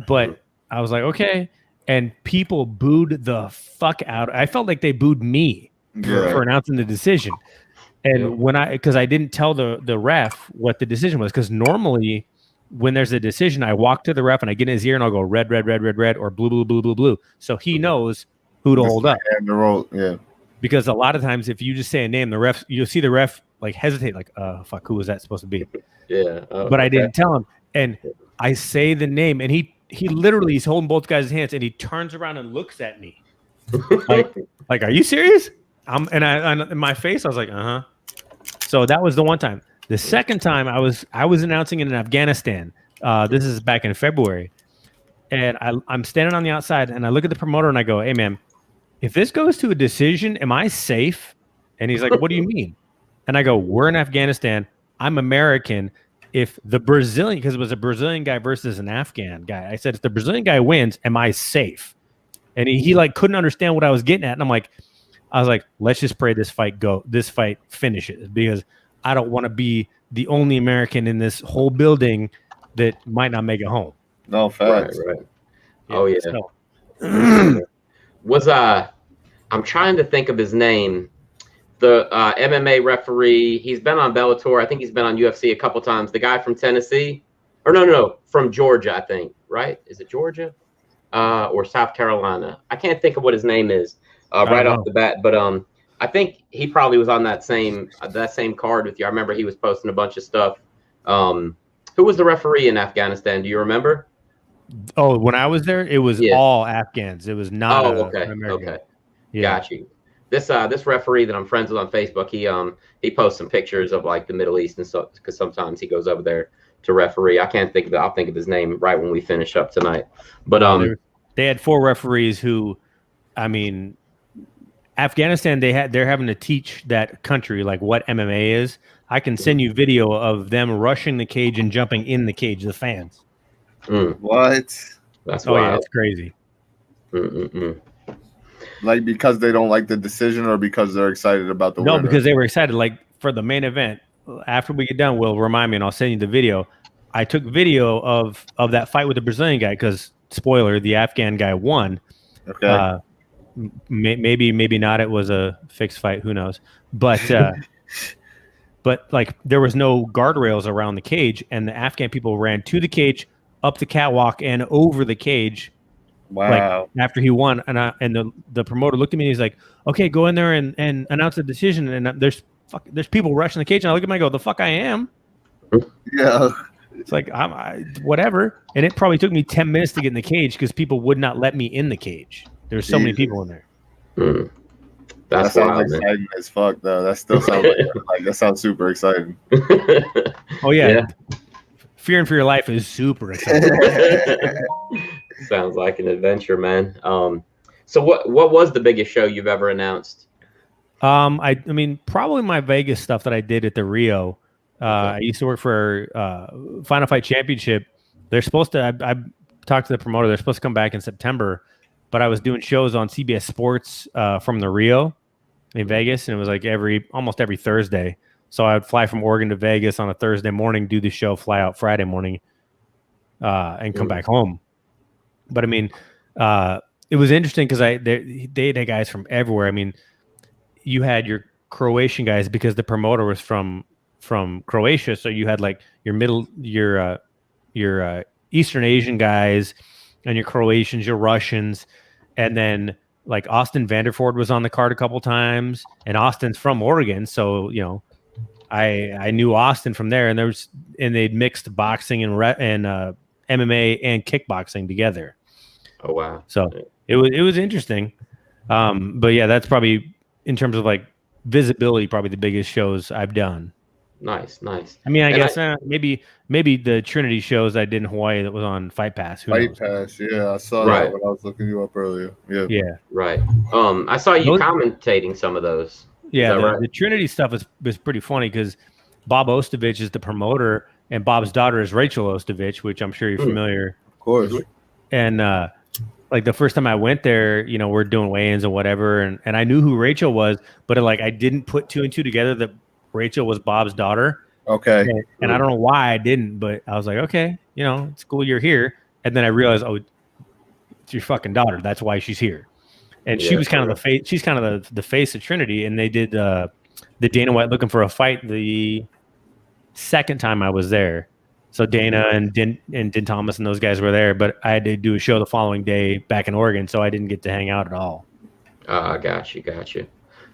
but I was like, okay. And people booed the fuck out. I felt like they booed me for announcing the decision. And because I didn't tell the ref what the decision was, because normally when there's a decision, I walk to the ref and I get in his ear and I'll go red, red, red, red, red, or blue, blue, blue, blue, blue. So he knows who to hold up. Yeah. Because a lot of times if you just say a name, you'll see the ref like hesitate, like, fuck, who was that supposed to be? Yeah. But I didn't tell him. And I say the name, and he literally is holding both guys' hands, and he turns around and looks at me. like, are you serious? In my face, I was like, uh-huh. So that was the one time. The second time I was announcing it in Afghanistan. This is back in February. And I'm standing on the outside, and I look at the promoter, and I go, hey, man, if this goes to a decision, am I safe? And he's like, what do you mean? And I go, we're in Afghanistan. I'm American. If the Brazilian, because it was a Brazilian guy versus an Afghan guy, I said, if the Brazilian guy wins, am I safe? And he like couldn't understand what I was getting at. And I was like, let's just pray this fight finishes, because I don't want to be the only American in this whole building that might not make it home. No, facts. Right. Yeah, oh yeah. So. I'm trying to think of his name. The MMA referee. He's been on Bellator. I think he's been on UFC a couple times. The guy from Tennessee, or no, from Georgia, I think. Right? Is it Georgia or South Carolina? I can't think of what his name is right off the bat. But I think he probably was on that same card with you. I remember he was posting a bunch of stuff. Who was the referee in Afghanistan? Do you remember? Oh, when I was there, it was all Afghans. It was not. Okay. Yeah. Got you. This referee that I'm friends with on Facebook, he posts some pictures of like the Middle East and stuff, because sometimes he goes over there to referee. I can't think of it. I'll think of his name right when we finish up tonight. But they had 4 referees who, I mean, Afghanistan, they're having to teach that country like what MMA is. I can send you video of them rushing the cage and jumping in the cage, the fans. What? That's wild. Yeah, it's crazy. Like because they don't like the decision, or because they're excited about the winner? No, because they were excited. Like for the main event, after we get done, Will, remind me and I'll send you the video. I took video of that fight with the Brazilian guy because, spoiler, the Afghan guy won. Okay. Maybe not. It was a fixed fight. Who knows? But but like there was no guardrails around the cage, and the Afghan people ran to the cage, up the catwalk, and over the cage. Wow. Like after he won, and the promoter looked at me and he's like, okay, go in there and announce the decision. And there's people rushing the cage, and I look at him and I go, the fuck I am. Yeah. It's like whatever. And it probably took me 10 minutes to get in the cage because people would not let me in the cage. There's so many people in there. That sounds exciting as fuck, though. That still sounds like that sounds super exciting. Oh yeah. Fearing for your life is super exciting. Sounds like an adventure, man. So what was the biggest show you've ever announced? I mean, probably my Vegas stuff that I did at the Rio. I used to work for Final Fight Championship. They're supposed to. I talked to the promoter. They're supposed to come back in September, but I was doing shows on CBS Sports from the Rio in Vegas, and it was like almost every Thursday. So I would fly from Oregon to Vegas on a Thursday morning, do the show, fly out Friday morning, and come back home. But I mean, it was interesting because they had guys from everywhere. I mean, you had your Croatian guys because the promoter was from Croatia, so you had like your Eastern Asian guys and your Croatians, your Russians, and then like Austin Vanderford was on the card a couple times, and Austin's from Oregon, so I knew Austin from there, and they'd mixed boxing and MMA and kickboxing together. Oh wow! So it was interesting, but yeah, that's probably in terms of like visibility, probably the biggest shows I've done. Nice. I mean, I guess maybe the Trinity shows I did in Hawaii that was on Fight Pass. Fight Pass, yeah, I saw that when I was looking you up earlier. Yeah, right. I saw you commentating some of those. Yeah, the Trinity stuff was pretty funny because Bob Ostovich is the promoter, and Bob's daughter is Rachel Ostovich, which I'm sure you're familiar. Of course. And like the first time I went there, we're doing weigh-ins and whatever, and I knew who Rachel was, but I didn't put two and two together that Rachel was Bob's daughter. Okay. And I don't know why I didn't, but I was like, okay, it's cool you're here. And then I realized, oh, it's your fucking daughter. That's why she's here. And she was kind of the face. She's kind of the face of Trinity. And they did the Dana White looking for a fight the second time I was there. So Dana and Din Thomas and those guys were there, but I had to do a show the following day back in Oregon, so I didn't get to hang out at all. Got you.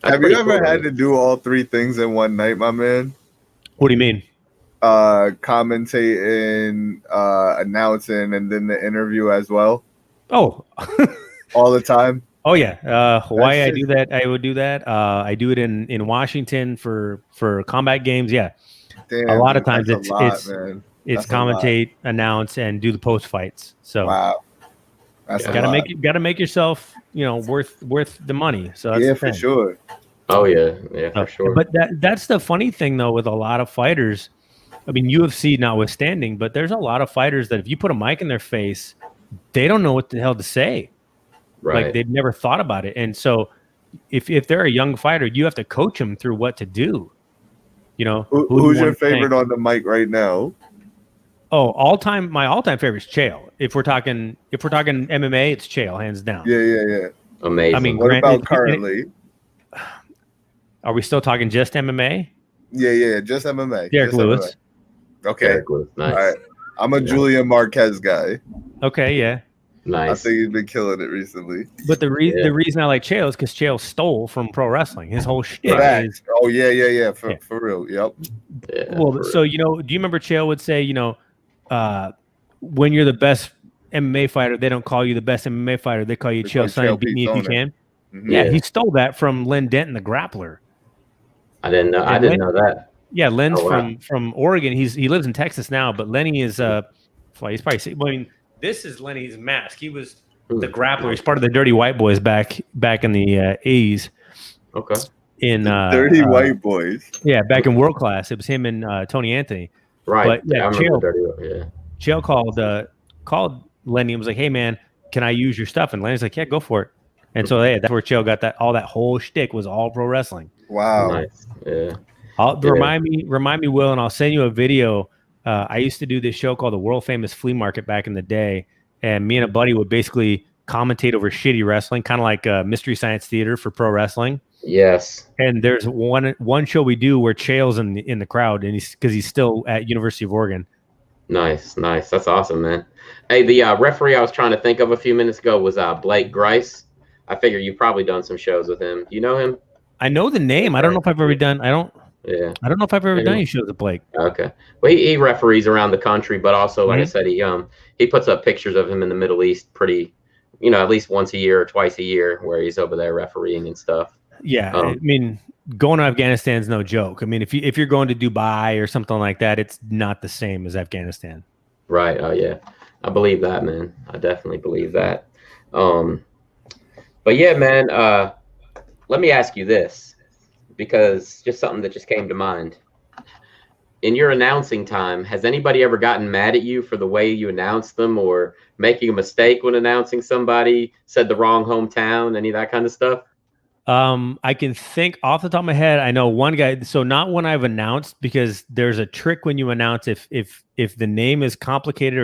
Have you ever had to do all three things in one night, my man? What do you mean? Commentating, announcing, and then the interview as well. Oh, all the time. Oh yeah, Hawaii. I do that. I would do that. I do it in Washington for combat games. Yeah, damn, a lot of times it's commentate, announce, and do the post fights. So wow, gotta make yourself worth the money. So that's for sure. Oh yeah, for sure. But that's the funny thing though with a lot of fighters. I mean, UFC notwithstanding, but there's a lot of fighters that if you put a mic in their face, they don't know what the hell to say. Right. Like they've never thought about it. And so if they're a young fighter, you have to coach them through what to do. Who's your favorite on the mic right now? Oh, my all-time favorite is Chael. If we're talking MMA, it's Chael, hands down. Yeah. Amazing. I mean, what about currently? Are we still talking just MMA? Yeah, just MMA. Derek just Lewis. MMA. Okay. Derek Lewis. Nice. All right. I'm a Julian Marquez guy. Okay, yeah. Nice. I think he's been killing it recently. But the reason I like Chael is because Chael stole from pro wrestling. His whole shtick is. Oh yeah. For real. Yep. Yeah, well, so do you remember Chael would say, when you're the best MMA fighter, they don't call you the best MMA fighter. They call you Chael Sonnen, beat me if you can. Mm-hmm. Yeah, he stole that from Len Denton, the grappler. I didn't know. I didn't know that. Yeah, Len's from Oregon. He lives in Texas now, but Lenny is he's probably. I mean, this is Lenny's mask. He was the grappler. He's part of the Dirty White Boys back in the 80s. Okay. In Dirty White Boys. Yeah, back in World Class, it was him and Tony Anthony. Right. But Chael called Lenny and was like, "Hey man, can I use your stuff?" And Lenny's like, "Yeah, go for it." And so that's where Chael got that whole shtick was all pro wrestling. Wow. Nice. Yeah. Remind me, Will, and I'll send you a video. I used to do this show called the World Famous Flea Market back in the day, and me and a buddy would basically commentate over shitty wrestling, kind of like Mystery Science Theater for pro wrestling. Yes. And there's one show we do where Chael's in the crowd, and he's still at University of Oregon. Nice. That's awesome, man. Hey, the referee I was trying to think of a few minutes ago was Blake Grice. I figure you've probably done some shows with him. Do you know him? I know the name. I don't know if I've ever done. I don't know if I've ever done any shows with Blake. Okay. Well, he referees around the country, but also, like I said, he puts up pictures of him in the Middle East pretty, at least once a year or twice a year, where he's over there refereeing and stuff. Yeah, I mean, going to Afghanistan is no joke. I mean, if you're going to Dubai or something like that, it's not the same as Afghanistan. Right. Oh yeah, I believe that, man. I definitely believe that. But yeah, man. Let me ask you this, because just something that just came to mind. In your announcing time, has anybody ever gotten mad at you for the way you announced them, or making a mistake when announcing somebody, said the wrong hometown, any of that kind of stuff? I can think off the top of my head. I know one guy. So not when I've announced, because there's a trick when you announce. If the name is complicated,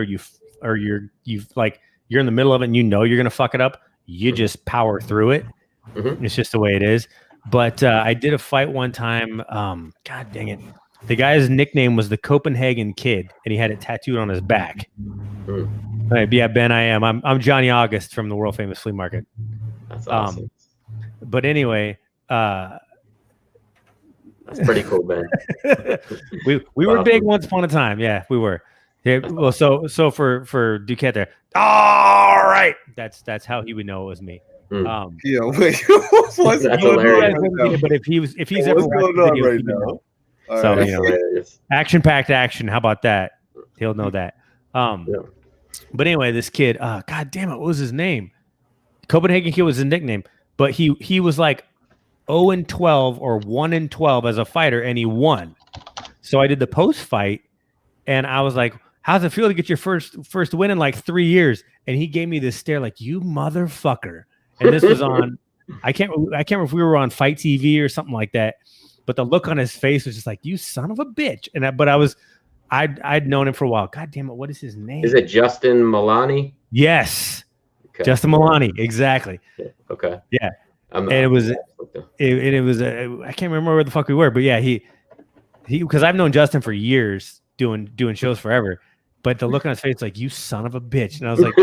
or you're in the middle of it and you're gonna fuck it up, you just power through it. Mm-hmm. It's just the way it is. But I did a fight one time. God dang it. The guy's nickname was the Copenhagen Kid, and he had it tattooed on his back. Right, yeah, Ben, I am. I'm Johnny August from the World Famous Flea Market. That's awesome. But anyway, that's pretty cool, man. we were big once upon a time. Yeah, we were. Yeah, well, so for Duquette there. All right, that's how he would know it was me. Yeah, wait. That's hilarious. But if he's ever watched the video, right he would know. All So right. you know, action-packed action. How about that? He'll know that. But anyway, this kid, God damn it, what was his name? Copenhagen Kid was his nickname, but he was like 0-12 or 1-12 as a fighter, and he won. So I did the post fight, and I was like, "How's it feel to get your first win in like 3 years?" And he gave me this stare, like, "You motherfucker!" And this was on, I can't remember if we were on Fight TV or something like that, but the look on his face was just like, "You son of a bitch!" And I'd known him for a while. God damn it, what is his name? Is it Justin Milani? Yes, okay. Justin Milani, exactly. Okay. Yeah, and it was I can't remember where the fuck we were, but yeah, he because I've known Justin for years, doing shows forever. But the look on his face, like, "You son of a bitch," and I was like,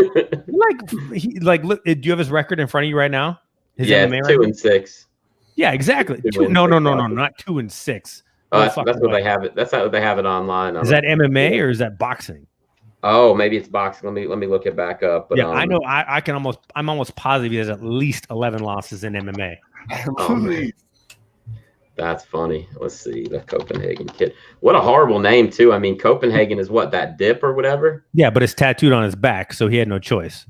look, do you have his record in front of you right now? His MMA 2-6. Yeah, exactly. No, not 2-6. That's what they have it. That's how they have it online. Is that MMA or is that boxing? Oh, maybe it's boxing. Let me look it back up. But, yeah, I know. I'm almost positive he has at least 11 losses in MMA. Oh, that's funny. Let's see, the Copenhagen Kid. What a horrible name too. I mean, Copenhagen is what, that dip or whatever? Yeah, but it's tattooed on his back, so he had no choice.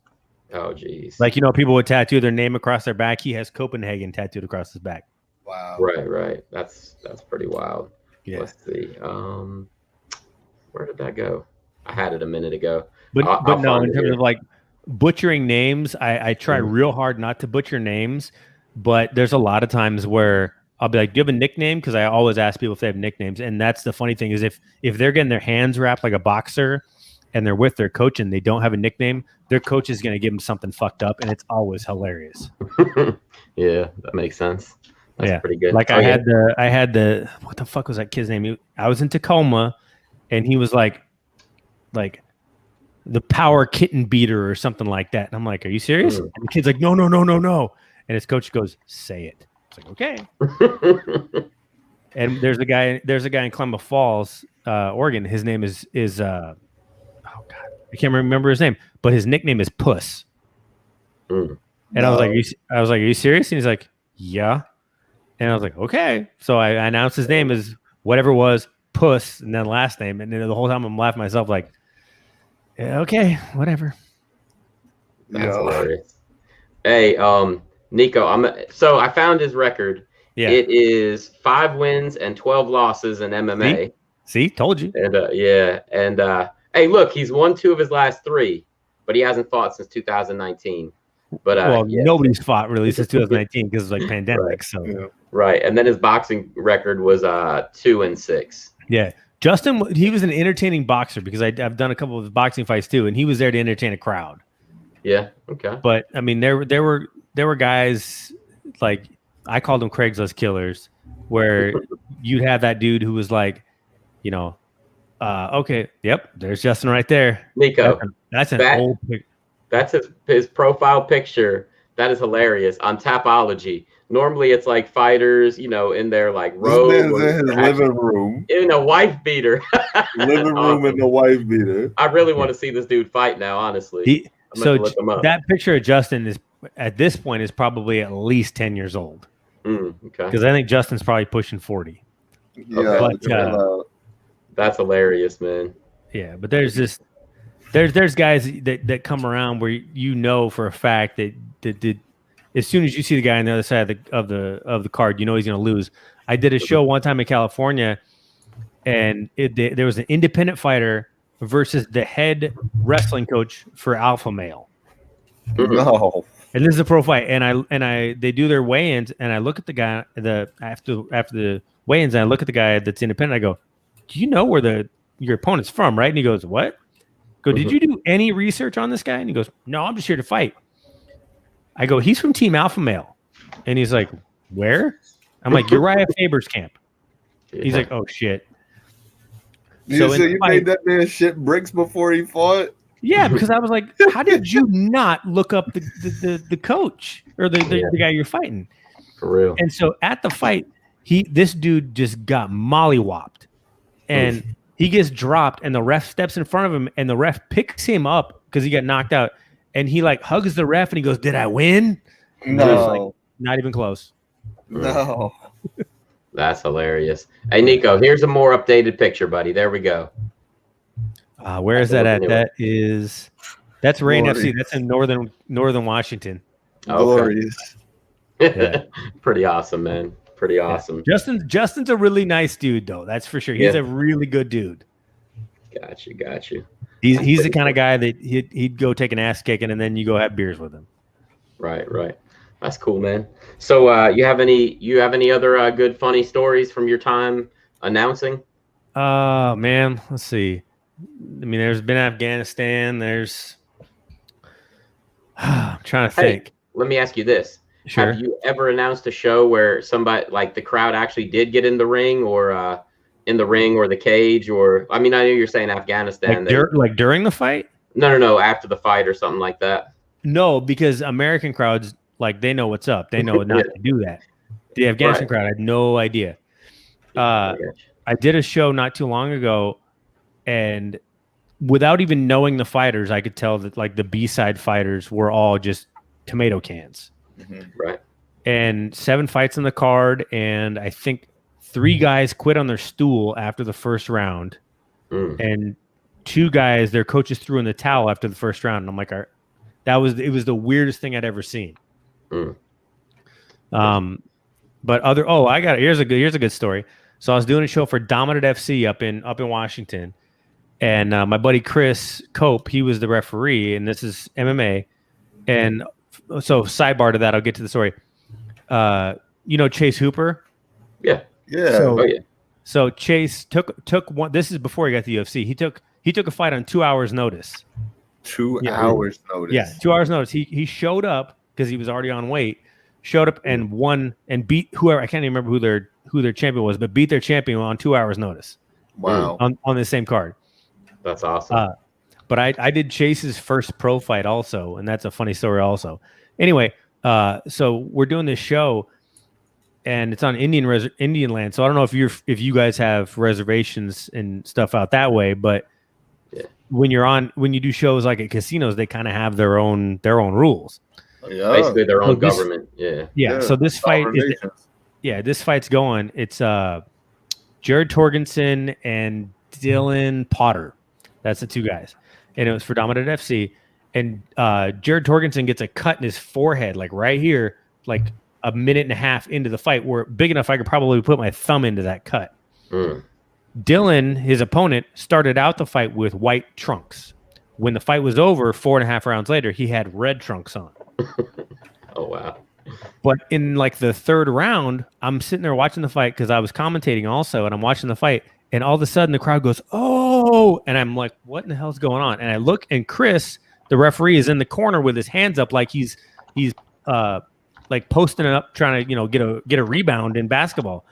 Oh, geez. Like, you know, people would tattoo their name across their back. He has Copenhagen tattooed across his back. Wow. Right. That's pretty wild. Yeah. Let's see. Where did that go? I had it a minute ago. But no, in terms of like butchering names, I try real hard not to butcher names. But there's a lot of times where I'll be like, "Do you have a nickname?" Because I always ask people if they have nicknames. And that's the funny thing is if they're getting their hands wrapped like a boxer and they're with their coach and they don't have a nickname, their coach is going to give them something fucked up, and it's always hilarious. Yeah, that makes sense. That's pretty good. Like I had the what the fuck was that kid's name? I was in Tacoma, and he was like the Power Kitten Beater or something like that. And I'm like, "Are you serious?" And the kid's like, "No." And his coach goes, "Say it." It's like, "Okay." And there's a guy in Klamath Falls, Oregon. His name is oh god, I can't remember his name, but his nickname is Puss. And I was like, "Are you serious?" And he's like, "Yeah." And I was like, "Okay." So I announced his name as whatever it was, Puss, and then last name. And then the whole time I'm laughing myself like, "Yeah, okay, whatever." That's hilarious. Hey, Nico, so I found his record. Yeah. It is 5 wins and 12 losses in MMA. See? Told you. And hey, look, he's won 2 of his last 3, but he hasn't fought since 2019. But nobody's fought really since 2019 because it's like pandemic. Right. So right, and then his boxing record was 2-6. Yeah, Justin, he was an entertaining boxer because I've done a couple of boxing fights too, and he was there to entertain a crowd. Yeah, okay. But I mean, there were guys like I called them Craigslist killers, where you'd have that dude who was like, you know, okay, yep, there's Justin right there. Nico, that's an old picture. That's his profile picture. That is hilarious on Tapology. Normally it's like fighters, you know, in their like robe. In his living room. In a wife beater. Living room in the wife beater. I really want to see this dude fight now, honestly. So that picture of Justin is at this point is probably at least 10 years old. Okay. Because I think Justin's probably pushing 40. Yeah, but, that's hilarious, man. Yeah, but there's guys that come around where you know for a fact that as soon as you see the guy on the other side of the card, you know he's going to lose. I did a show one time in California, and there was an independent fighter versus the head wrestling coach for Alpha Male. No. And this is a pro fight, and they do their weigh-ins, and I look at the guy after the weigh-ins, and I look at the guy that's independent. I go, "Do you know where your opponent's from, right?" And he goes, "What?" Go, "Did you do any research on this guy?" And he goes, "No, I'm just here to fight." I go, "He's from Team Alpha Male," and he's like, "Where?" I'm like, "Uriah Faber's camp." He's like, "Oh shit." You made that man shit bricks before he fought? Yeah, because I was like, how did you not look up the coach or the guy you're fighting? For real. And so at the fight, this dude just got mollywopped, and he gets dropped, and the ref steps in front of him, and the ref picks him up because he got knocked out, and he like hugs the ref, and he goes, "Did I win?" And No, like, not even close. no. That's hilarious. Hey, Nico, here's a more updated picture, buddy. There we go. Where is that at? That's Rain Glorious. FC. That's in northern Washington. Glorious. Yeah. Pretty awesome, man. Pretty awesome. Justin's a really nice dude, though. That's for sure. He's a really good dude. Got you. He's the kind of guy that he'd go take an ass kicking, and then you go have beers with him. Right. That's cool, man. So, you have any other good funny stories from your time announcing? Man, let's see. I mean, there's been Afghanistan. I'm trying to think. Let me ask you this. Sure. Have you ever announced a show where somebody, like the crowd, actually did get in the ring or the cage? Or, I mean, I know you're saying Afghanistan. Like during the fight? No, after the fight or something like that. No, because American crowds, like, they know what's up. They know not to do that. The Afghanistan crowd had no idea. I did a show not too long ago, and without even knowing the fighters, I could tell that like the B-side fighters were all just tomato cans. Right. And 7 fights on the card, and I think 3 guys quit on their stool after the first round, and 2 guys, their coaches threw in the towel after the first round. And I'm like, it was the weirdest thing I'd ever seen. But here's a good story. So I was doing a show for Dominant FC up in Washington, and my buddy Chris Cope, he was the referee, and this is MMA. And so sidebar to that, I'll get to the story. Chase Hooper? Yeah. So Chase took one. This is before he got to the UFC. He took a fight on 2 hours notice. 2 hours notice. Yeah, 2 hours notice. He showed up because he was already on weight. Showed up and won and beat whoever, I can't even remember who their champion was, but beat their champion on 2 hours notice. Wow. On the same card. That's awesome. But I did Chase's first pro fight also, and that's a funny story also. Anyway, so we're doing this show, and it's on Indian land. So I don't know if you guys have reservations and stuff out that way, but when you do shows like at casinos, they kind of have their own rules. Yeah. Basically their own government. Yeah. So this fight this fight's going. It's Jared Torgensen and Dylan Potter. That's the 2 guys. And it was for Dominant FC. And Jared Torgensen gets a cut in his forehead, like right here, like a minute and a half into the fight, where big enough I could probably put my thumb into that cut. Dylan, his opponent, started out the fight with white trunks. When the fight was over, 4.5 rounds later, he had red trunks on. Oh, wow. But in like the 3rd round, I'm sitting there watching the fight because I was commentating also, and I'm watching the fight, and all of a sudden the crowd goes, "Oh!" And I'm like, "What in the hell's going on?" And I look, and Chris, the referee, is in the corner with his hands up like he's like posting it up, trying to get a rebound in basketball.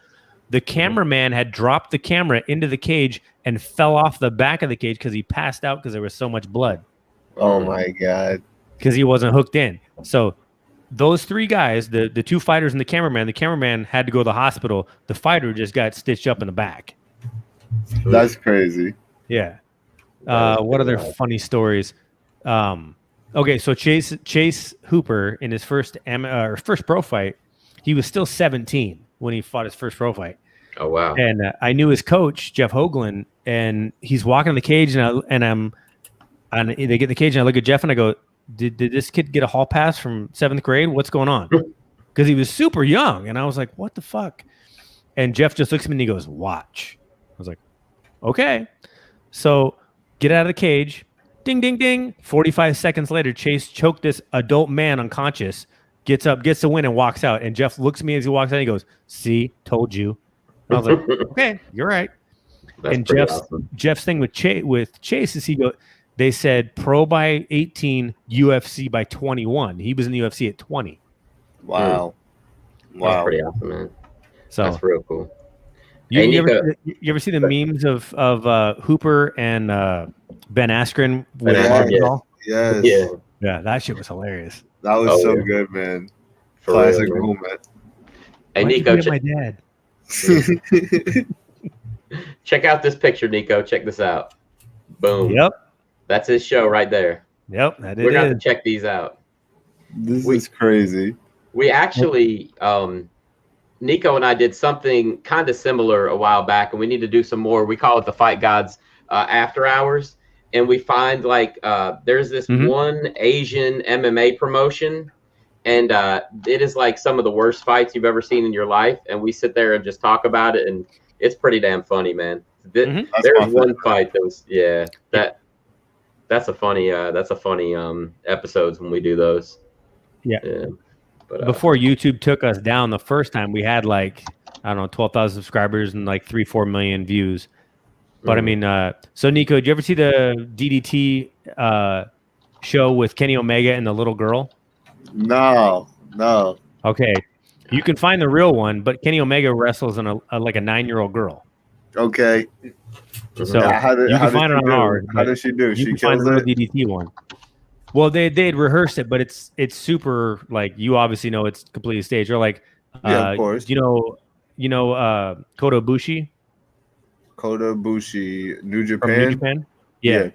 The cameraman had dropped the camera into the cage and fell off the back of the cage because he passed out because there was so much blood. Oh my God. Because he wasn't hooked in. So those 3 guys, the 2 fighters and the cameraman had to go to the hospital. The fighter just got stitched up in the back. That's crazy. Yeah. What other funny stories? Okay, so Chase Hooper in his first pro fight, he was still 17 when he fought his first pro fight. Oh wow! And I knew his coach, Jeff Hoagland, and he's walking in the cage, and they get in the cage, and I look at Jeff and I go, Did this kid get a hall pass from 7th grade? What's going on? Because he was super young, and I was like, what the fuck? And Jeff just looks at me and he goes, watch. I was like, okay. So get out of the cage. Ding, ding, ding. 45 seconds later, Chase choked this adult man unconscious, gets up, gets the win, and walks out. And Jeff looks at me as he walks out and he goes, see, told you. And I was like, okay, you're right. That's and awesome. Jeff's thing with Chase is they said pro by 18, UFC by 21. He was in the UFC at 20. Wow. That's pretty awesome, man. So that's real cool. You ever see the memes of Hooper and Ben Askren Ben with Askren, Montreal. Yes. Yeah, that shit was hilarious. That was so good, man. For Classic real, man. moment. Hey, Why'd Nico, you be at my dad? check out this picture, Nico. Check this out. Boom. Yep. That's his show right there. Yep, that We're it going to is. have to check these out. This is crazy. We actually, Nico and I did something kind of similar a while back, and we need to do some more. We call it the Fight Gods After Hours. And we find like there's this one Asian MMA promotion, and it is like some of the worst fights you've ever seen in your life. And we sit there and just talk about it, and it's pretty damn funny, man. There's one fight that was that's a funny episodes when we do those. Yeah. But before YouTube took us down the first time, we had like, I don't know, 12,000 subscribers and like 3-4 million views. But I mean, so Nico, did you ever see the DDT show with Kenny Omega and the little girl? No. Okay, you can find the real one, but Kenny Omega wrestles in like a 9-year-old girl. Okay. So you can find it on ours. How does she do? She kills the real DDT one. Well, they had rehearsed it, but it's super like, you obviously know it's completely staged. Or like, of course. You know Kota Ibushi. Kota Ibushi, New Japan. From New Japan? Yeah.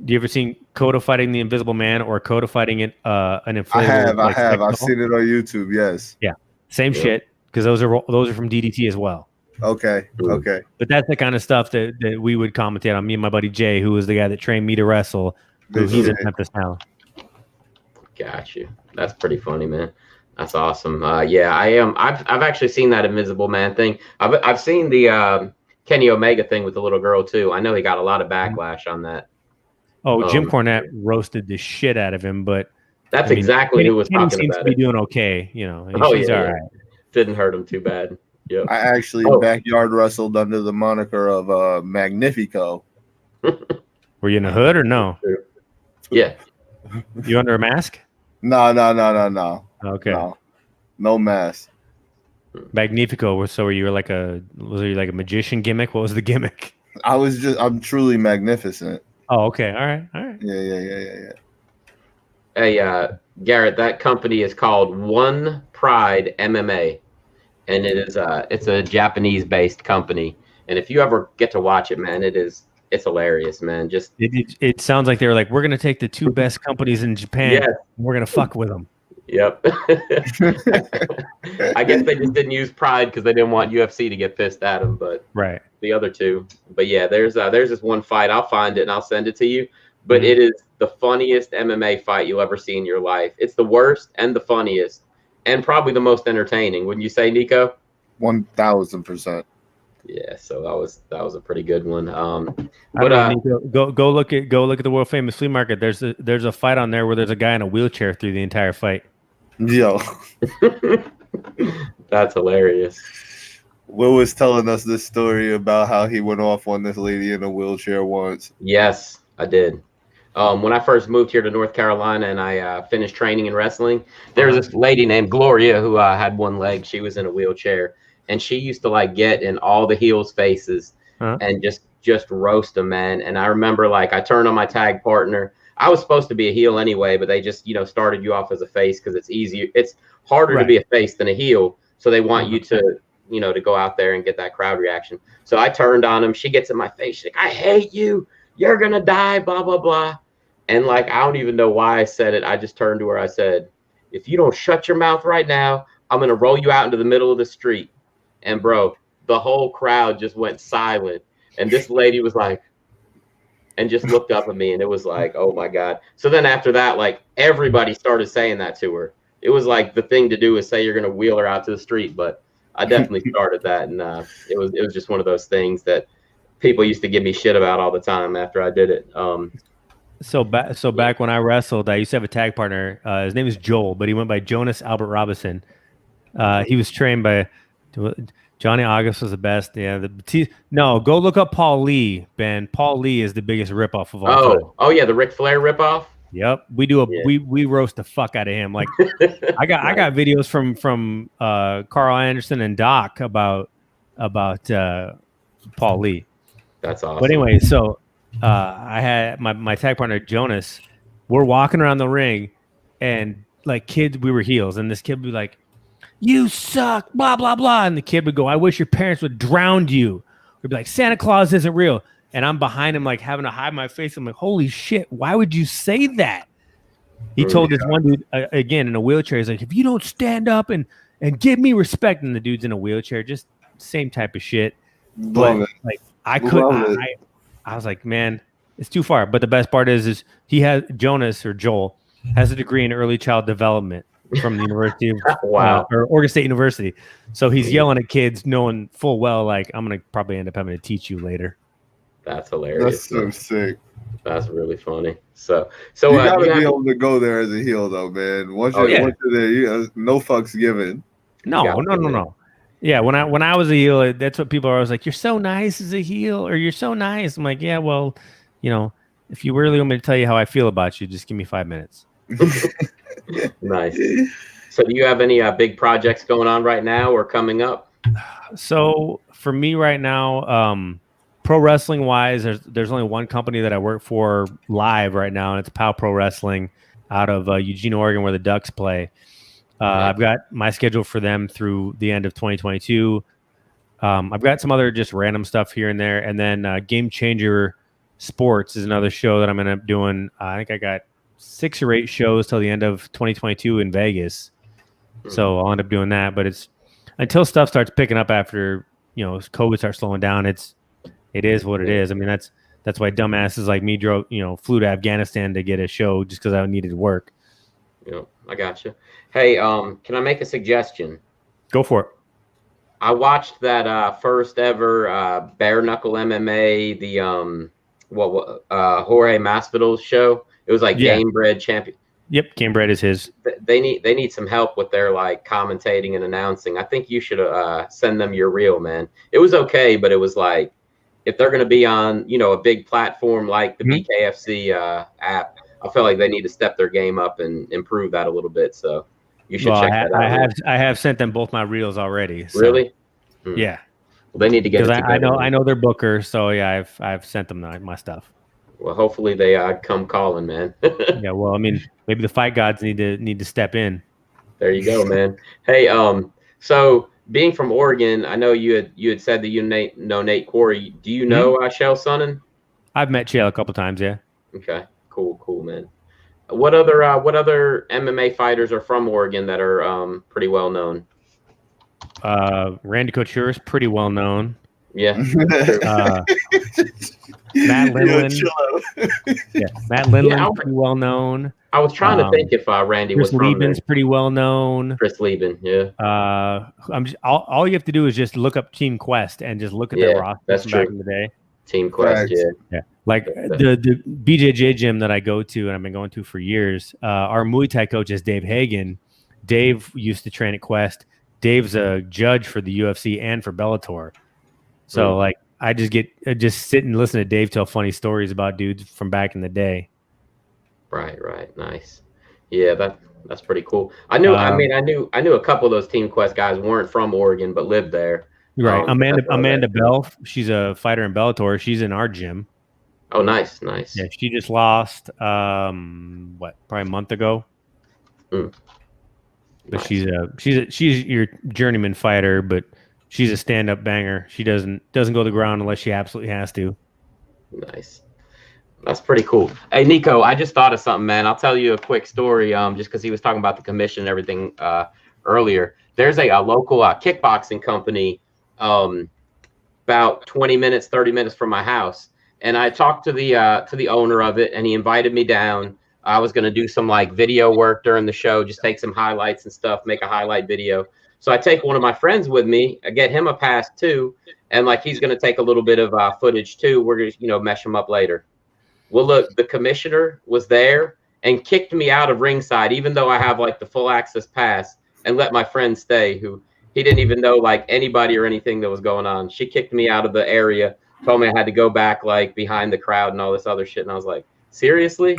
Do you ever seen Kota fighting the Invisible Man or Kota fighting an inflatable? I have. I've seen it on YouTube. Yes. Yeah. Same shit, because those are from DDT as well. Okay. But that's the kind of stuff that we would commentate on. Me and my buddy Jay, who was the guy that trained me to wrestle. He's in Memphis now. Got you. That's pretty funny, man. That's awesome. Yeah, I am. I've actually seen that Invisible Man thing. I've seen the Kenny Omega thing with the little girl too. I know he got a lot of backlash on that. Oh, Jim Cornette roasted the shit out of him, but that's exactly who was talking seems about to it. be doing okay, you know. He's all right. Didn't hurt him too bad. Yep. I actually backyard wrestled under the moniker of Magnifico. Were you in a hood or no? Yeah. You under a mask? No. Okay. No mask. Magnifico. So were you like a magician gimmick? What was the gimmick? I'm truly magnificent. Oh, okay. All right. Yeah. Hey, Garrett, that company is called One Pride MMA, and it's a Japanese-based company. And if you ever get to watch it, man, it's hilarious, man. Just it sounds like they were like, we're gonna take the two best companies in Japan, and we're gonna fuck with them. Yep. I guess they just didn't use Pride because they didn't want UFC to get pissed at them, but right. The other two. But yeah, there's this one fight. I'll find it and I'll send it to you. But it is the funniest MMA fight you'll ever see in your life. It's the worst and the funniest, and probably the most entertaining. Wouldn't you say, Nico? 1000%. Yeah, so that was a pretty good one. Nico, go look at the world famous flea market. There's a fight on there where there's a guy in a wheelchair through the entire fight. Yo, that's hilarious. Will was telling us this story about how he went off on this lady in a wheelchair once. Yes, I did. When I first moved here to North Carolina and I finished training in wrestling, there was this lady named Gloria who had one leg. She was in a wheelchair, and she used to like get in all the heels' faces and just roast them, man. And I remember like I turned on my tag partner. I was supposed to be a heel anyway, but they just started you off as a face because it's easier. It's harder to be a face than a heel, so they want you to to go out there and get that crowd reaction. So I turned on him. She gets in my face. She's like, "I hate you. You're gonna die." Blah blah blah. And like I don't even know why I said it. I just turned to her. I said, "If you don't shut your mouth right now, I'm gonna roll you out into the middle of the street." And bro, the whole crowd just went silent. And this lady was like, and just looked up at me, and it was like, oh my God. So then after that, like everybody started saying that to her. It was like the thing to do is say you're going to wheel her out to the street. But I definitely started that. And it was just one of those things that people used to give me shit about all the time after I did it. So back when I wrestled, I used to have a tag partner. His name is Joel, but he went by Jonas Albert Robinson. He was trained by Johnny August was the best. Yeah. No, go look up Paul Lee, Ben. Paul Lee is the biggest ripoff of all time. Oh yeah, the Ric Flair ripoff. Yep, we roast the fuck out of him. Like I got videos from Carl Anderson and Doc about Paul Lee. That's awesome. But anyway, so I had my tag partner Jonas. We're walking around the ring, and like kids, we were heels, and this kid would be like, "You suck," blah blah blah, and the kid would go, "I wish your parents would drown you." We'd be like, "Santa Claus isn't real," and I'm behind him, like having to hide my face. I'm like, "Holy shit! Why would you say that?" He told this one dude again in a wheelchair. He's like, "If you don't stand up and give me respect," and the dude's in a wheelchair, just same type of shit. But like, I was like, man, it's too far. But the best part is he has Joel has a degree in early child development from the University of or Oregon State University. So he's yelling at kids, knowing full well, like, I'm gonna probably end up having to teach you later. That's hilarious. That's so sick. That's really funny. So you gotta be able to go there as a heel, though, man. Once you're there, no fucks given. No. Yeah, when I was a heel, that's what people are always like. You're so nice as a heel, or you're so nice. I'm like, yeah, well, if you really want me to tell you how I feel about you, just give me 5 minutes. Nice. So, do you have any big projects going on right now or coming up? So, for me right now, pro wrestling wise, there's only one company that I work for live right now, and it's POW Pro Wrestling out of Eugene, Oregon, where the Ducks play. I've got my schedule for them through the end of 2022. I've got some other just random stuff here and there. And then Game Changer Sports is another show that I'm going to end up doing. I think I got 6 or 8 shows till the end of 2022 in Vegas. So I'll end up doing that. But it's until stuff starts picking up after, COVID starts slowing down, it is what it is. I mean, that's why dumbasses like me flew to Afghanistan to get a show just because I needed to work. Yeah, I got you. Hey, can I make a suggestion? Go for it. I watched that first ever bare knuckle MMA, the Jorge Masvidal's show. It was like Gamebred champion. Yep, Gamebred is his. They need some help with their like commentating and announcing. I think you should send them your reel, man. It was okay, but it was like if they're going to be on a big platform like the BKFC app. I feel like they need to step their game up and improve that a little bit. So you should check that out. I have sent them both my reels already. So. Really? Yeah. Well, they need to get it together. I know their booker, so yeah, I've sent them my stuff. Well, hopefully they come calling, man. Yeah. Well, I mean, maybe the fight gods need to step in. There you go, man. Hey, so being from Oregon, I know you had said that you know Nate Quarry. Do you know Shell Sonnen? I've met Shell a couple times. Yeah. Okay. Cool, man. What other MMA fighters are from Oregon that are pretty well known? Randy Couture is pretty well known. Yeah. Matt Lindland. Matt Lindland pretty well known. I was trying to think if Randy Chris was from Lieben's pretty well known. Chris Lieben, yeah. All you have to do is just look up Team Quest and just look at their roster from back in the day. Team Quest, yeah. Like the BJJ gym that I go to and I've been going to for years, our Muay Thai coach is Dave Hagen. Dave used to train at Quest. Dave's a judge for the UFC and for Bellator. So like I just sit and listen to Dave tell funny stories about dudes from back in the day. Right. Nice. Yeah, that's pretty cool. I knew a couple of those Team Quest guys weren't from Oregon but lived there. Right. Amanda Bell, she's a fighter in Bellator. She's in our gym. Oh, nice. Yeah, she just lost probably a month ago. But nice. She's your journeyman fighter, but she's a stand-up banger. She doesn't go to the ground unless she absolutely has to. Nice. That's pretty cool. Hey, Nico, I just thought of something, man. I'll tell you a quick story just because he was talking about the commission and everything earlier. There's a local kickboxing company about 20 minutes, 30 minutes from my house. And I talked to the owner of it, and he invited me down. I was going to do some like video work during the show, just take some highlights and stuff, make a highlight video. So I take one of my friends with me. I get him a pass too, and like he's going to take a little bit of footage too. We're going to mesh them up later. Well, look, the commissioner was there and kicked me out of ringside, even though I have like the full access pass, and let my friend stay, who he didn't even know like anybody or anything that was going on. She kicked me out of the area, told me I had to go back like behind the crowd and all this other shit. And I was like, seriously?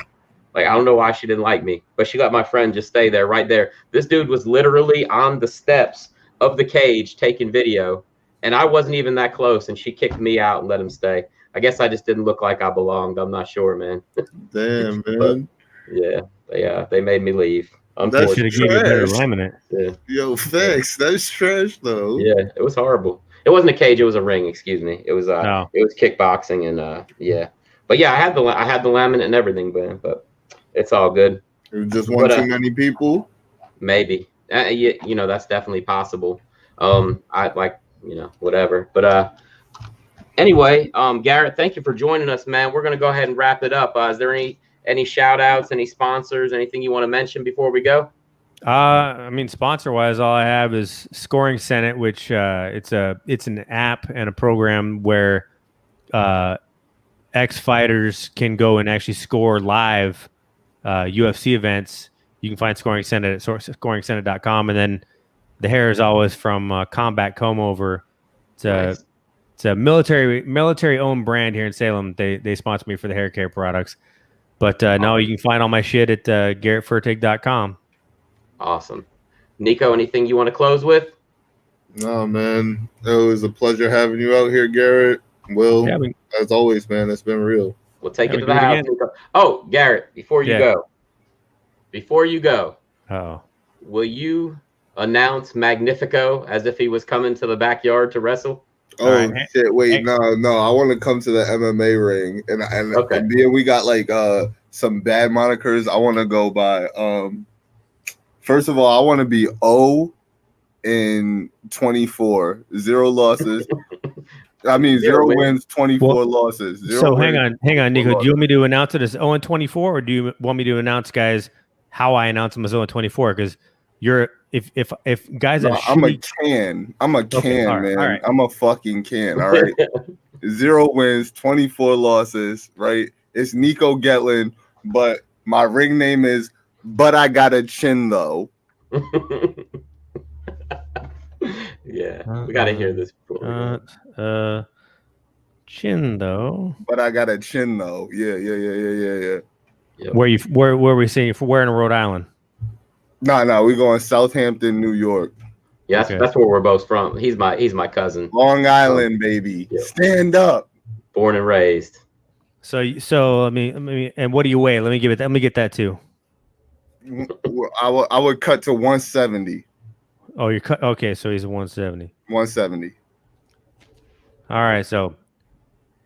Like, I don't know why she didn't like me, but she let my friend just stay there right there. This dude was literally on the steps of the cage taking video, and I wasn't even that close, and she kicked me out and let him stay. I guess I just didn't look like I belonged. I'm not sure, man. Damn, But, man. yeah, they made me leave. Should Unfortunately, have given you better laminate. yeah, Yo, thanks. That's trash, though. yeah, it was horrible. It wasn't a cage; it was a ring. Excuse me. It was No. it was kickboxing, and yeah. But yeah, I had the laminate and everything, but it's all good. It was just one But, too many people. Maybe you know that's definitely possible. I like whatever. But anyway, Garett, thank you for joining us, man. We're gonna go ahead and wrap it up. Is there any shout outs, any sponsors, anything you want to mention before we go? I mean, sponsor wise, all I have is Scoring Senate, which it's an app and a program where ex-fighters can go and actually score live UFC events. You can find Scoring Senate at scoringsenate.com, and then the hair is always from Combat Comb Over. It's a military owned brand here in Salem. They sponsor me for the hair care products. But no, you can find all my shit at GarettFertig.com. Awesome. Nico, anything you want to close with? No, man. It was a pleasure having you out here, Garett. Will, as always, man, it's been real. We'll take it to the house. Oh, Garett, before you go, will you announce Magnifico as if he was coming to the backyard to wrestle? Oh, right. Shit, wait, no, I want to come to the MMA ring, and then we got like some bad monikers I want to go by. First of all, I want to be 0-24, 0 losses. I mean, 0 wins, 24 losses. Hang on, Nico. Do you want me to announce it as 0-24, or do you want me to announce, guys, how I announce them as 0-24? Because if guys are I'm a can, man. Right. I'm a fucking can. All right. 0 wins, 24 losses. Right. It's Nico Getlin, but my ring name is But I Got a Chin Though. Yeah, we got to hear this. Chin though. But I got a chin though. Yeah. Yep. Where we seeing? Where in Rhode Island? No, we going Southampton, New York. Yeah, that's where we're both from. He's my cousin. Long Island, baby. Yep. Stand up. Born and raised. So let me. And what do you weigh? Let me get that too. I would cut to 170. Oh, you're cut. Okay, so he's 170. 170. All right, so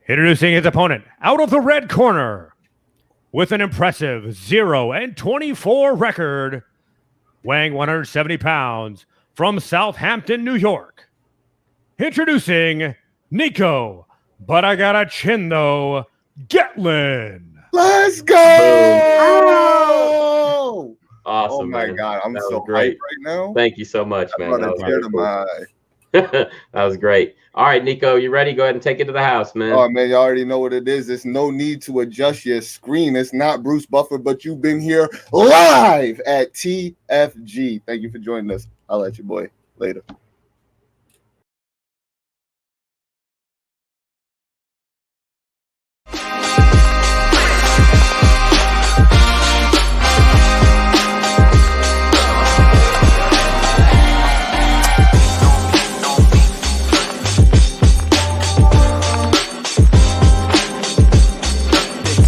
introducing his opponent out of the red corner with an impressive 0-24 record, weighing 170 pounds from Southampton, New York. Introducing Nico, but I got a chin though, Getlin. Let's go! Awesome. Oh my God, I'm so great hyped right now. Thank you so much, man. That was really cool. That was great. All right, Nico, you ready? Go ahead and take it to the house, man. Oh man, you already know what it is. There's no need to adjust your screen. It's not Bruce Buffer, but you've been here live at TFG. Thank you for joining us. I'll let you boy later.